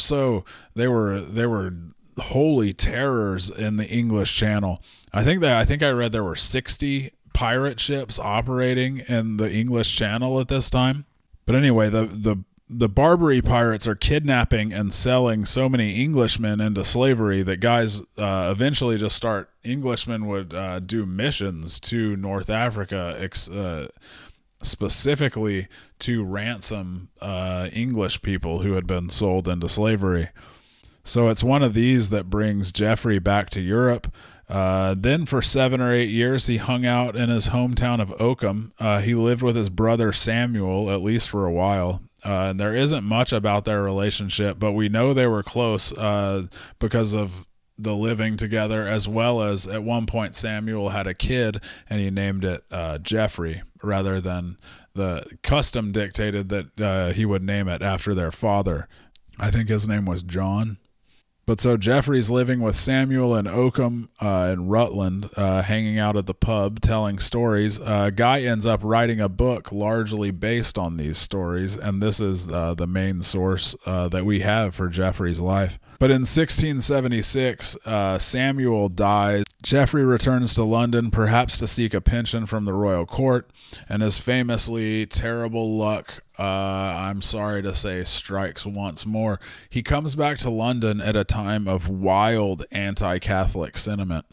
holy terrors in the English Channel. I think I read there were 60 pirate ships operating in the English Channel at this time. But anyway, the Barbary pirates are kidnapping and selling so many Englishmen into slavery that guys eventually just start. Englishmen would do missions to North Africa, specifically to ransom English people who had been sold into slavery. So it's one of these that brings Geoffrey back to Europe. Then for 7 or 8 years, he hung out in his hometown of Oakham. He lived with his brother Samuel, at least for a while. And there isn't much about their relationship, but we know they were close because of the living together, as well as at one point Samuel had a kid and he named it Geoffrey, rather than the custom dictated that he would name it after their father. I think his name was John. But so Geoffrey's living with Samuel and Oakham in Rutland, hanging out at the pub, telling stories. Guy ends up writing a book largely based on these stories, and this is the main source that we have for Geoffrey's life. But in 1676, Samuel dies. Geoffrey returns to London, perhaps to seek a pension from the royal court, and his famously terrible luck, I'm sorry to say, strikes once more. He comes back to London at a time of wild anti-Catholic sentiment.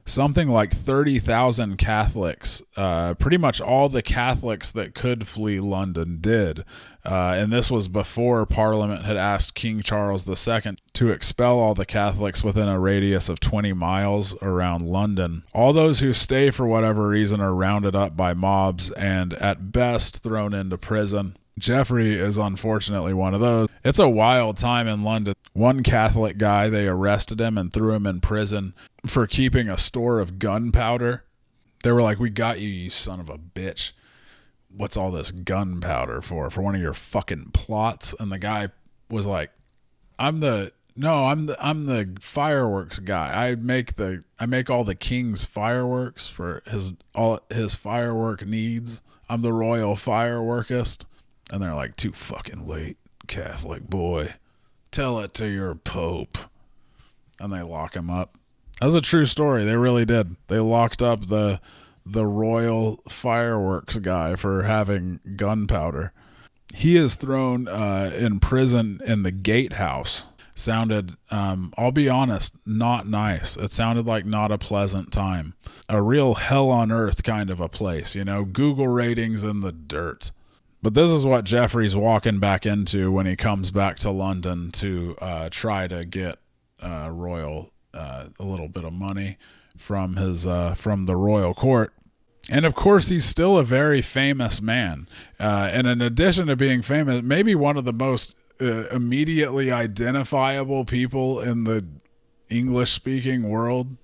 Something like 30,000 Catholics, pretty much all the Catholics that could flee London did. And this was before Parliament had asked King Charles II to expel all the Catholics within a radius of 20 miles around London. All those who stay for whatever reason are rounded up by mobs and at best thrown into prison. Geoffrey is unfortunately one of those. It's a wild time in London. One Catholic guy, they arrested him and threw him in prison for keeping a store of gunpowder. They were like, "We got you, you son of a bitch. What's all this gunpowder for? For one of your fucking plots?" And the guy was like, I'm the fireworks guy. I make all the king's fireworks for all his firework needs. I'm the royal fireworkist." And they're like, "Too fucking late, Catholic boy. Tell it to your pope." And they lock him up. That was a true story. They really did. They locked up the royal fireworks guy for having gunpowder. He is thrown in prison in the gatehouse. Sounded, I'll be honest, not nice. It sounded like not a pleasant time. A real hell on earth kind of a place, Google ratings in the dirt. But this is what Geoffrey's walking back into when he comes back to London to try to get royal a little bit of money from the royal court. And of course, he's still a very famous man. And in addition to being famous, maybe one of the most immediately identifiable people in the English-speaking world.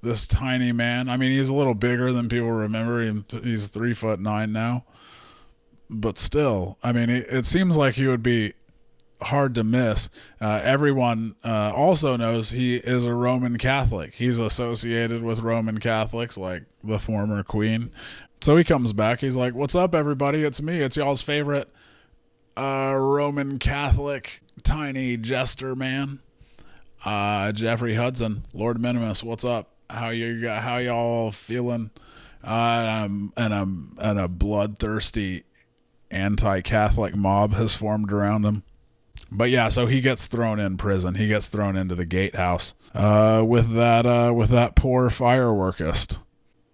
This tiny man. I mean, he's a little bigger than people remember. He's 3'9" now. But still, I mean, it seems like he would be hard to miss. Everyone also knows he is a Roman Catholic. He's associated with Roman Catholics, like the former queen. So he comes back. He's like, "What's up, everybody? It's me. It's y'all's favorite Roman Catholic tiny jester man, Geoffrey Hudson, Lord Minimus. What's up? How y'all feeling?" And a bloodthirsty anti-Catholic mob has formed around him. But yeah, so he gets thrown in prison. He gets thrown into the gatehouse with that poor fireworkist,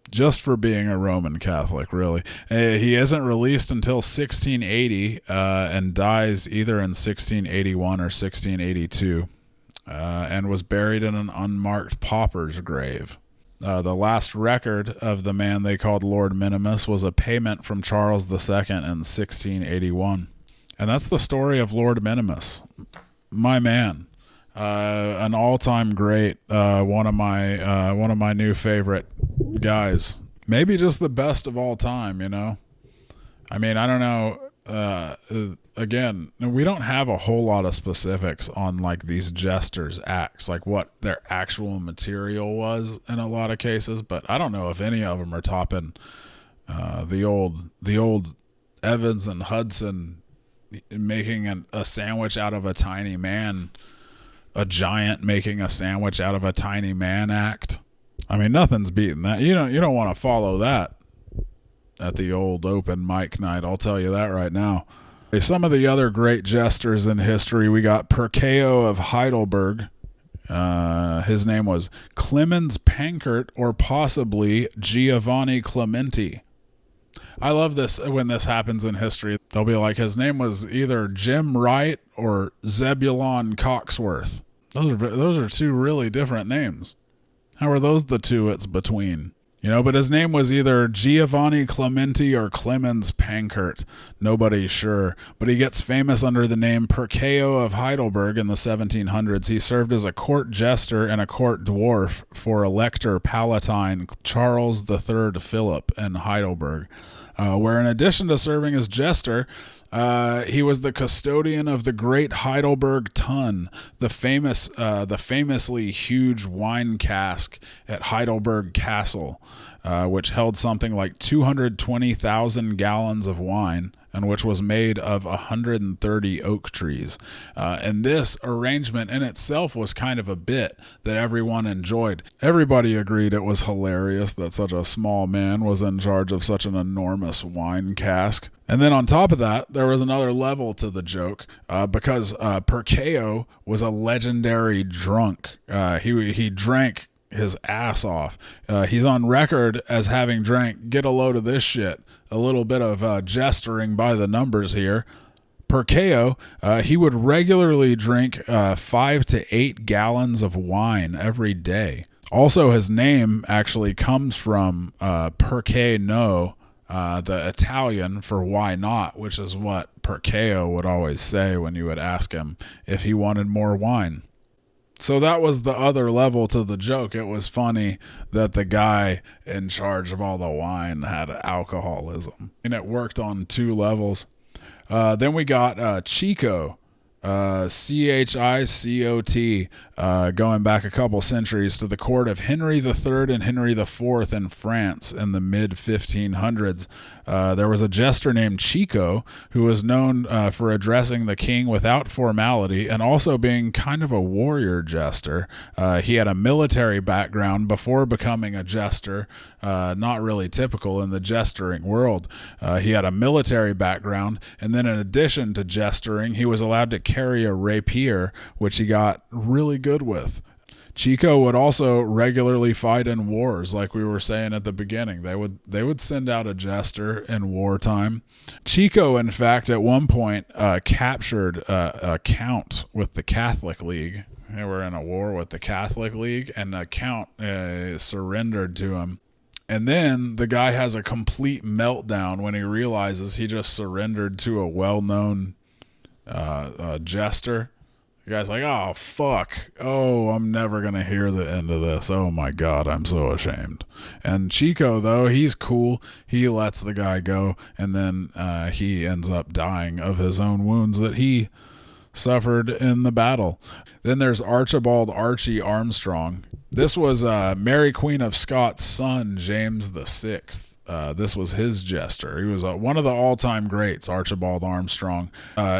just for being a Roman Catholic, really. He isn't released until 1680 and dies either in 1681 or 1682 and was buried in an unmarked pauper's grave. The last record of the man they called Lord Minimus was a payment from Charles II in 1681. And that's the story of Lord Minimus, my man, an all-time great, one of my new favorite guys, maybe just the best of all time. I mean, I don't know. Again, we don't have a whole lot of specifics on like these jesters' acts, like what their actual material was in a lot of cases, but I don't know if any of them are topping the old Evans and Hudson making a sandwich out of a tiny man, a giant making a sandwich out of a tiny man act. I mean, nothing's beating that. You don't want to follow that at the old open mic night, I'll tell you that right now. Some of the other great jesters in history, we got Perceo of Heidelberg. His name was Clemens Pankert, or possibly Giovanni Clementi. I love this when this happens in history. They'll be like, his name was either Jim Wright or Zebulon Coxworth. Those are two really different names. How are those the two it's between? But his name was either Giovanni Clementi or Clemens Pankert. Nobody's sure. But he gets famous under the name Perceo of Heidelberg in the 1700s. He served as a court jester and a court dwarf for Elector Palatine Charles III Philip in Heidelberg, where in addition to serving as jester, he was the custodian of the Great Heidelberg Tun, the famously huge wine cask at Heidelberg Castle, which held something like 220,000 gallons of wine, and which was made of 130 oak trees. And this arrangement in itself was kind of a bit that everyone enjoyed. Everybody agreed it was hilarious that such a small man was in charge of such an enormous wine cask. And then on top of that, there was another level to the joke, because Perceo was a legendary drunk. He drank his ass off. He's on record as having drank, get a load of this shit, a little bit of gesturing by the numbers here. Perceo, he would regularly drink 5 to 8 gallons of wine every day. Also, his name actually comes from perché no, the Italian for why not, which is what Perceo would always say when you would ask him if he wanted more wine. So that was the other level to the joke. It was funny that the guy in charge of all the wine had alcoholism. And it worked on 2 levels. Then we got Chico, Chicot, going back a couple centuries to the court of Henry III and Henry IV in France in the mid-1500s. There was a jester named Chico who was known for addressing the king without formality and also being kind of a warrior jester. He had a military background before becoming a jester, not really typical in the gesturing world. He had a military background, and then in addition to gesturing, he was allowed to carry a rapier, which he got really good with. Chico would also regularly fight in wars, like we were saying at the beginning. They would send out a jester in wartime. Chico, in fact, at one point captured a count with the Catholic League. They were in a war with the Catholic League, and the count surrendered to him. And then the guy has a complete meltdown when he realizes he just surrendered to a well-known jester. The guy's like, oh, fuck. Oh, I'm never going to hear the end of this. Oh, my God, I'm so ashamed. And Chico, though, he's cool. He lets the guy go, and then he ends up dying of his own wounds that he suffered in the battle. Then there's Archibald Archie Armstrong. This was Mary Queen of Scots' son, James VI. This was his jester. He was one of the all-time greats, Archibald Armstrong.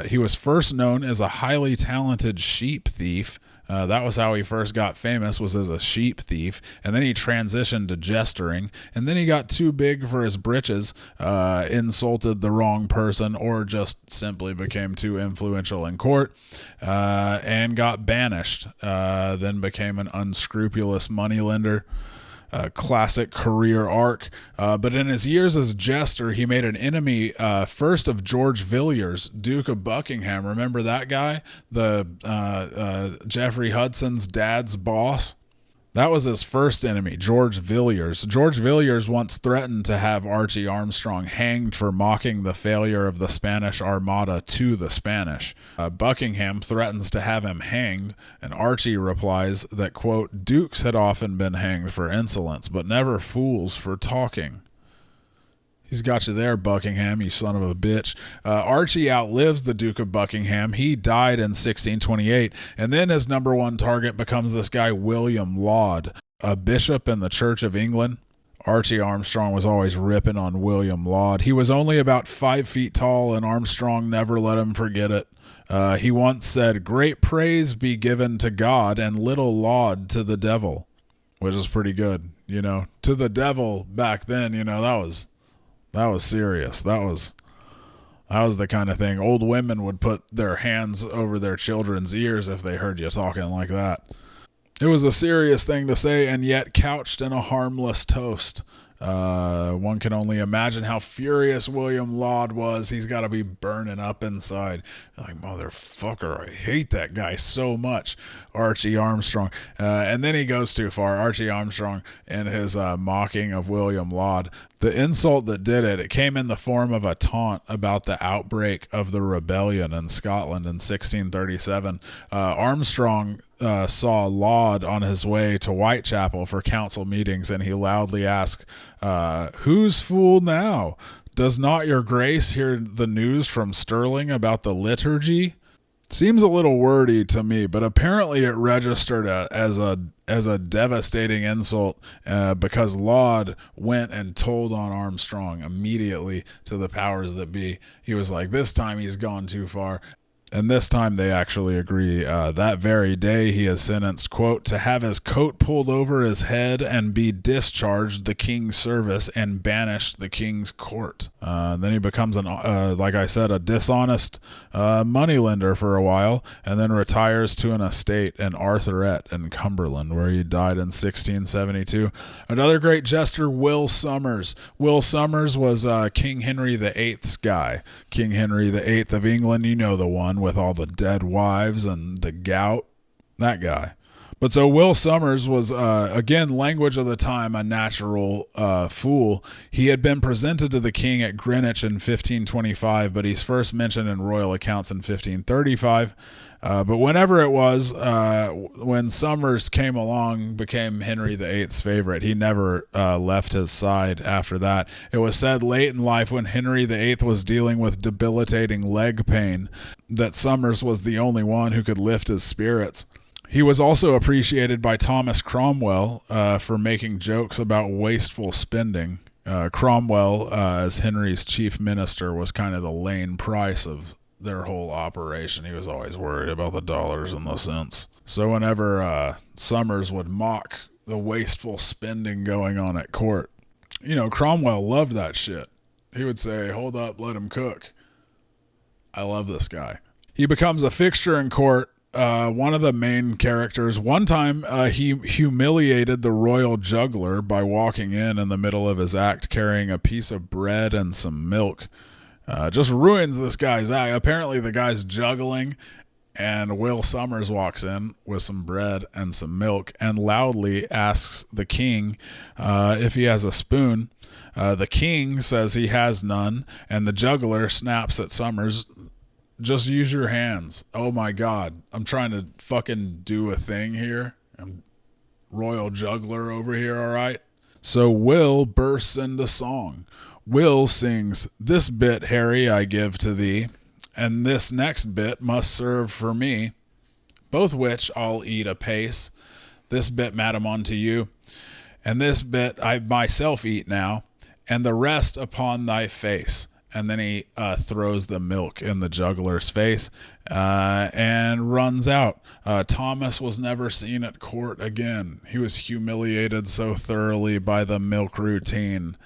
He was first known as a highly talented sheep thief. That was how he first got famous, was as a sheep thief. And then he transitioned to gesturing. And then he got too big for his britches, insulted the wrong person, or just simply became too influential in court, and got banished. Then became an unscrupulous moneylender. Classic career arc. But in his years as jester, he made an enemy first of George Villiers, Duke of Buckingham. Remember that guy? The Geoffrey Hudson's dad's boss? That was his first enemy, George Villiers. George Villiers once threatened to have Archie Armstrong hanged for mocking the failure of the Spanish Armada to the Spanish. Buckingham threatens to have him hanged, and Archie replies that, quote, dukes had often been hanged for insolence, but never fools for talking. He's got you there, Buckingham, you son of a bitch. Archie outlives the Duke of Buckingham. He died in 1628, and then his number one target becomes this guy, William Laud, a bishop in the Church of England. Archie Armstrong was always ripping on William Laud. He was only about 5 feet tall, and Armstrong never let him forget it. He once said, great praise be given to God and little laud to the devil, which is pretty good. To the devil back then, that was serious. That was the kind of thing. Old women would put their hands over their children's ears if they heard you talking like that. It was a serious thing to say, and yet couched in a harmless toast. One can only imagine how furious William Laud was. He's got to be burning up inside. Like, motherfucker, I hate that guy so much. Archie Armstrong. And then he goes too far. Archie Armstrong in his mocking of William Laud. The insult that did it came in the form of a taunt about the outbreak of the rebellion in Scotland in 1637. Armstrong saw Laud on his way to Whitechapel for council meetings, and he loudly asked, "Who's fool now? Does not your grace hear the news from Stirling about the liturgy?" Seems a little wordy to me, but apparently it registered as a devastating insult because Laud went and told on Armstrong immediately to the powers that be. He was like, this time he's gone too far. And this time they actually agree. That very day he is sentenced, quote, to have his coat pulled over his head and be discharged the king's service and banished the king's court. Then he becomes, like I said, a dishonest moneylender for a while, and then retires to an estate in Arthurette in Cumberland, where he died in 1672. Another great jester, Will Sommers. Will Sommers was King Henry VIII's guy. King Henry VIII of England, you know the one with all the dead wives and the gout, that guy. But so Will Sommers was, again, language of the time, a natural fool. He had been presented to the king at Greenwich in 1525, but he's first mentioned in royal accounts in 1535. But whenever it was, when Sommers came along, became Henry VIII's favorite. He never left his side after that. It was said late in life, when Henry VIII was dealing with debilitating leg pain, that Sommers was the only one who could lift his spirits. He was also appreciated by Thomas Cromwell for making jokes about wasteful spending. Cromwell, as Henry's chief minister, was kind of the Lane Price of their whole operation. He was always worried about the dollars and the cents. So whenever Sommers would mock the wasteful spending going on at court, Cromwell loved that shit. He would say, hold up, let him cook. I love this guy. He becomes a fixture in court, one of the main characters. One time he humiliated the royal juggler by walking in the middle of his act carrying a piece of bread and some milk. Just ruins this guy's act. Apparently the guy's juggling, and Will Sommers walks in with some bread and some milk and loudly asks the king if he has a spoon. The king says he has none, and the juggler snaps at Sommers, just use your hands. Oh my God, I'm trying to fucking do a thing here. I'm royal juggler over here, all right? So Will bursts into song. Will sings, "This bit, Harry, I give to thee, and this next bit must serve for me, both which I'll eat apace. This bit, madam, unto you, and this bit I myself eat now, and the rest upon thy face." And then he throws the milk in the juggler's face and runs out. Thomas was never seen at court again. He was humiliated so thoroughly by the milk routine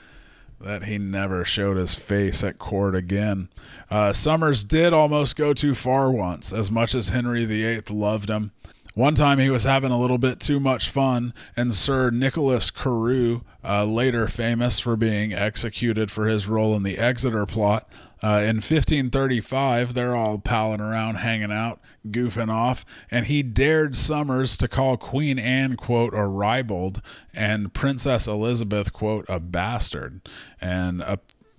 that he never showed his face at court again. Sommers did almost go too far once, as much as Henry VIII loved him. One time he was having a little bit too much fun, and Sir Nicholas Carew, later famous for being executed for his role in the Exeter plot, in 1535, they're all palling around, hanging out, goofing off, and he dared Sommers to call Queen Anne, quote, a ribald, and Princess Elizabeth, quote, a bastard. And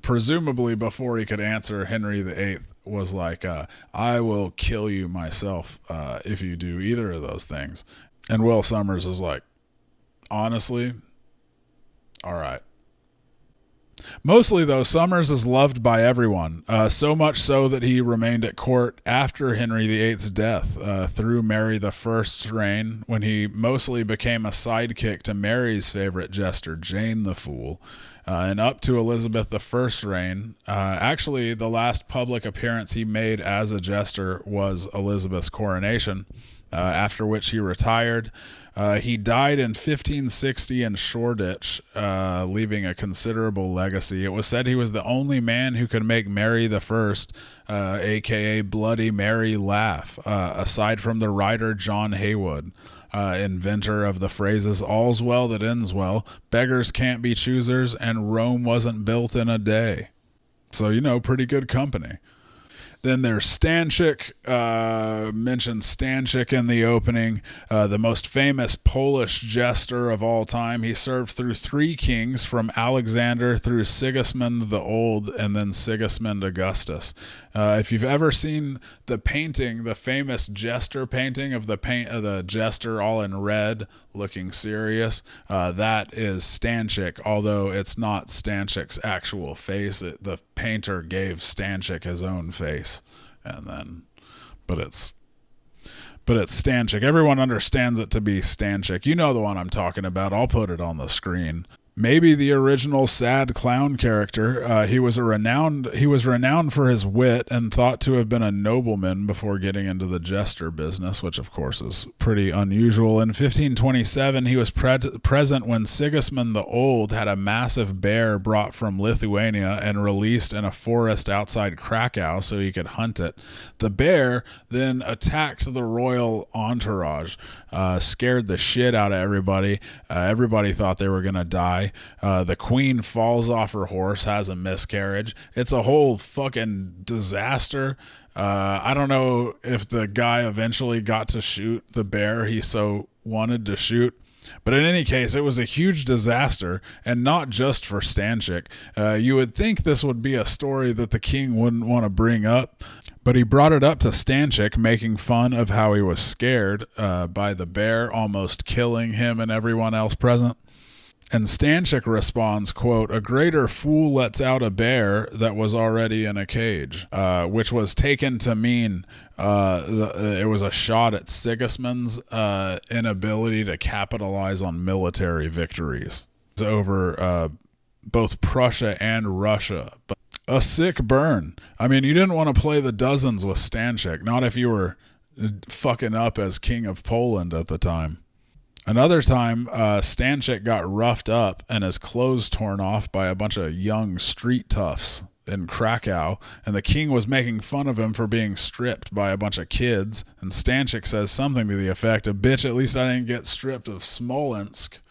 presumably before he could answer, Henry VIII was like, I will kill you myself if you do either of those things. And Will Sommers is like, honestly, all right. Mostly, though, Sommers is loved by everyone, so much so that he remained at court after Henry VIII's death through Mary I's reign, when he mostly became a sidekick to Mary's favorite jester, Jane the Fool, and up to Elizabeth I's reign. Actually, the last public appearance he made as a jester was Elizabeth's coronation, after which he retired. He died in 1560 in Shoreditch, leaving a considerable legacy. It was said he was the only man who could make Mary I, a.k.a. Bloody Mary, laugh, aside from the writer John Heywood. inventor of the phrases "all's well that ends well," "beggars can't be choosers," and "Rome wasn't built in a day." So, pretty good company. Then there's Stanchik, mentioned Stanchik in the opening, the most famous Polish jester of all time. He served through 3 kings, from Alexander through Sigismund the Old and then Sigismund Augustus. If you've ever seen the painting, the famous Jester painting of the jester all in red looking serious, that is Stanchik, although it's not Stanchik's actual face. The painter gave Stanchik his own face, but it's Stanchik. Everyone understands it to be Stanchik. You know the one I'm talking about. I'll put it on the screen. Maybe the original sad clown character. He was renowned for his wit and thought to have been a nobleman before getting into the jester business, which of course is pretty unusual. In 1527, he was present when Sigismund the Old had a massive bear brought from Lithuania and released in a forest outside Krakow so he could hunt it. The bear then attacked the royal entourage, scared the shit out of everybody. Everybody thought they were going to die. The queen falls off her horse, has a miscarriage. It's a whole fucking disaster. I don't know if the guy eventually got to shoot the bear he so wanted to shoot. But in any case, it was a huge disaster, and not just for Stanchik. You would think this would be a story that the king wouldn't want to bring up, but he brought it up to Stanchik, making fun of how he was scared by the bear almost killing him and everyone else present. And Stanchik responds, quote, "A greater fool lets out a bear that was already in a cage," which was taken to mean it was a shot at Sigismund's inability to capitalize on military victories over both Prussia and Russia. But a sick burn. I mean, you didn't want to play the dozens with Stanchik, not if you were fucking up as King of Poland at the time. Another time, Stanchik got roughed up and his clothes torn off by a bunch of young street toughs in Krakow, and the king was making fun of him for being stripped by a bunch of kids, and Stanchik says something to the effect of, "Bitch, at least I didn't get stripped of Smolensk,"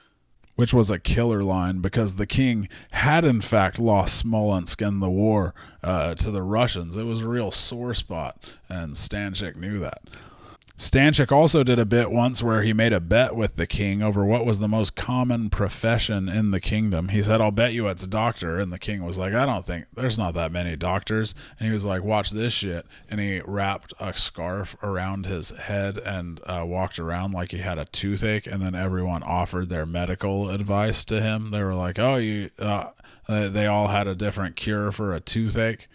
which was a killer line because the king had in fact lost Smolensk in the war to the Russians. It was a real sore spot, and Stanchik knew that. Stanchik also did a bit once where he made a bet with the king over what was the most common profession in the kingdom. He said, "I'll bet you it's doctor," and the king was like, "I don't think, there's not that many doctors." And he was like, "Watch this shit," and he wrapped a scarf around his head and walked around like he had a toothache, and then everyone offered their medical advice to him. They were like, "Oh, they all had a different cure for a toothache."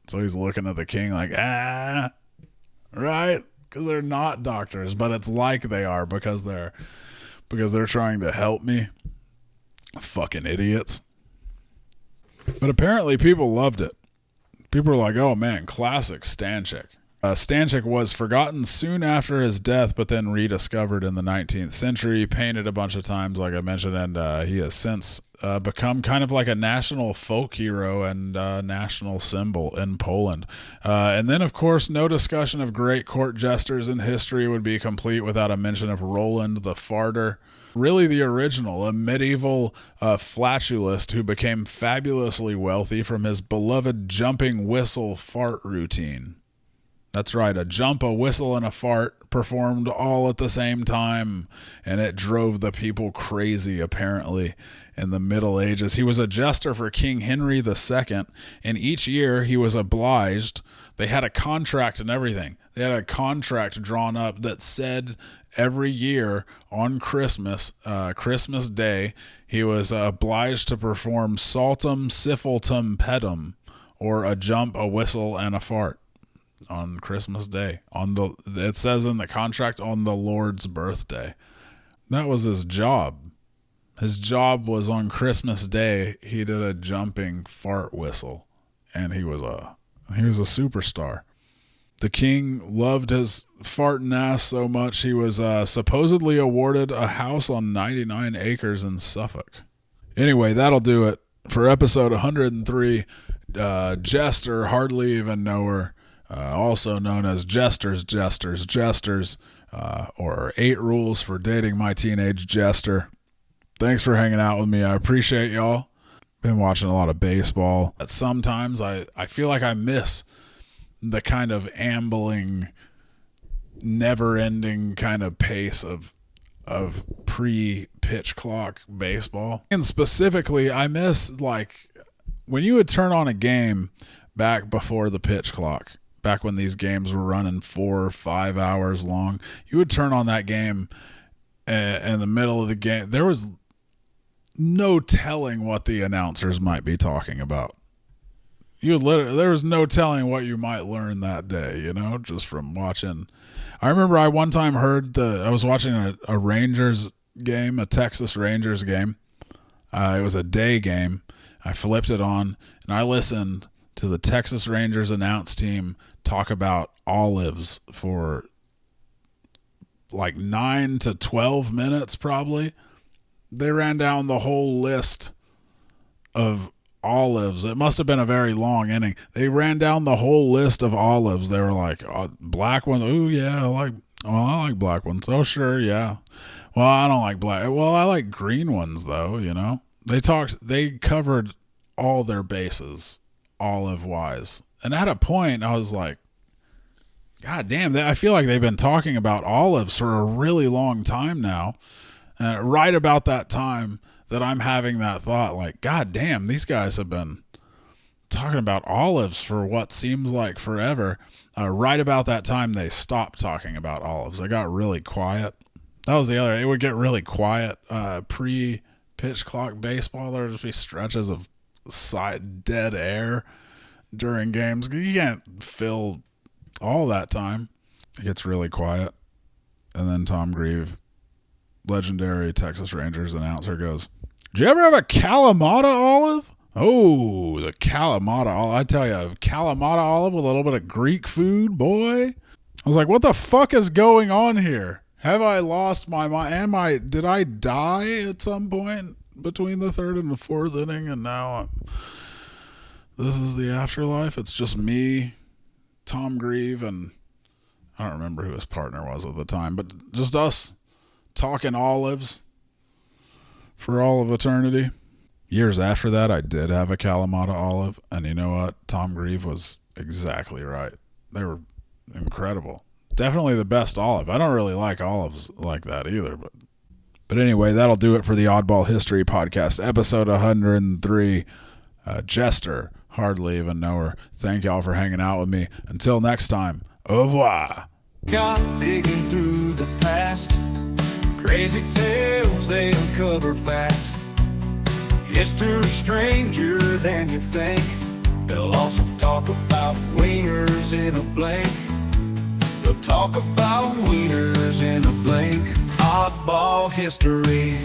So he's looking at the king like, right? Because they're not doctors, but it's like they are because they're trying to help me. Fucking idiots. But apparently people loved it. People were like, "Oh man, classic Stanchik." Stanchik was forgotten soon after his death, but then rediscovered in the 19th century, painted a bunch of times, like I mentioned, and he has since become kind of like a national folk hero and national symbol in Poland. And then, of course, no discussion of great court jesters in history would be complete without a mention of Roland the Farter. Really the original, a medieval flatulist who became fabulously wealthy from his beloved jumping whistle fart routine. That's right, a jump, a whistle, and a fart performed all at the same time, and it drove the people crazy, apparently, in the Middle Ages. He was a jester for King Henry II, and each year he was obliged. They had a contract and everything. They had a contract drawn up that said every year on Christmas Day, he was obliged to perform saltum, siffletum, pedum, or a jump, a whistle, and a fart. On Christmas Day, it says in the contract, on the Lord's birthday. That was his job. His job was on Christmas Day. He did a jumping fart whistle, and he was a superstar. The king loved his farting ass so much he was supposedly awarded a house on 99 acres in Suffolk. Anyway, that'll do it for episode 103. Jester, hardly even know her. Also known as Jesters. or 8 Rules for Dating My Teenage Jester. Thanks for hanging out with me. I appreciate y'all. Been watching a lot of baseball. But sometimes I feel like I miss the kind of ambling, never-ending kind of pace of pre-pitch clock baseball. And specifically, I miss, like, when you would turn on a game back before the pitch clock, back when these games were running 4 or 5 hours long, you would turn on that game in the middle of the game. There was no telling what the announcers might be talking about. There was no telling what you might learn that day, you know, just from watching. I remember I one time I was watching a Rangers game, a Texas Rangers game. It was a day game. I flipped it on and I listened to the Texas Rangers announce team talk about olives for like 9 to 12 minutes probably. They ran down the whole list of olives. It must have been a very long inning. They ran down the whole list of olives. They were like, black ones. Oh yeah, I like black ones. Oh sure, yeah. Well, I don't like black. Well, I like green ones though, you know. They covered all their bases olive wise. And at a point I was like, God damn, I feel like they've been talking about olives for a really long time now. And right about that time that I'm having that thought, like, God damn, these guys have been talking about olives for what seems like forever. Right about that time, they stopped talking about olives. They got really quiet. That was the other. It would get really quiet. Pre-pitch clock baseball, there would just be stretches of dead air during games. You can't fill all that time. It gets really quiet. And then Tom Grieve, legendary Texas Rangers announcer, goes, "Did you ever have a Kalamata olive?" Oh, the Kalamata olive. I tell you, Kalamata olive with a little bit of Greek food, boy. I was like, what the fuck is going on here? Have I lost my mind? Did I die at some point between the 3rd and the 4th inning? And now this is the afterlife. It's just me, Tom Grieve, and I don't remember who his partner was at the time, but just us talking olives for all of eternity. Years after that, I did have a Kalamata olive, and you know what? Tom Grieve was exactly right. They were incredible. Definitely the best olive. I don't really like olives like that either, but anyway, that'll do it for the Oddball History Podcast, episode 103. Jester, hardly even know her. Thank y'all for hanging out with me. Until next time, au revoir. Got digging through the past. Crazy tales they uncover fast. Jester, stranger than you think. They'll also talk about wieners in a blink. They'll talk about wieners in a blink. Oddball history.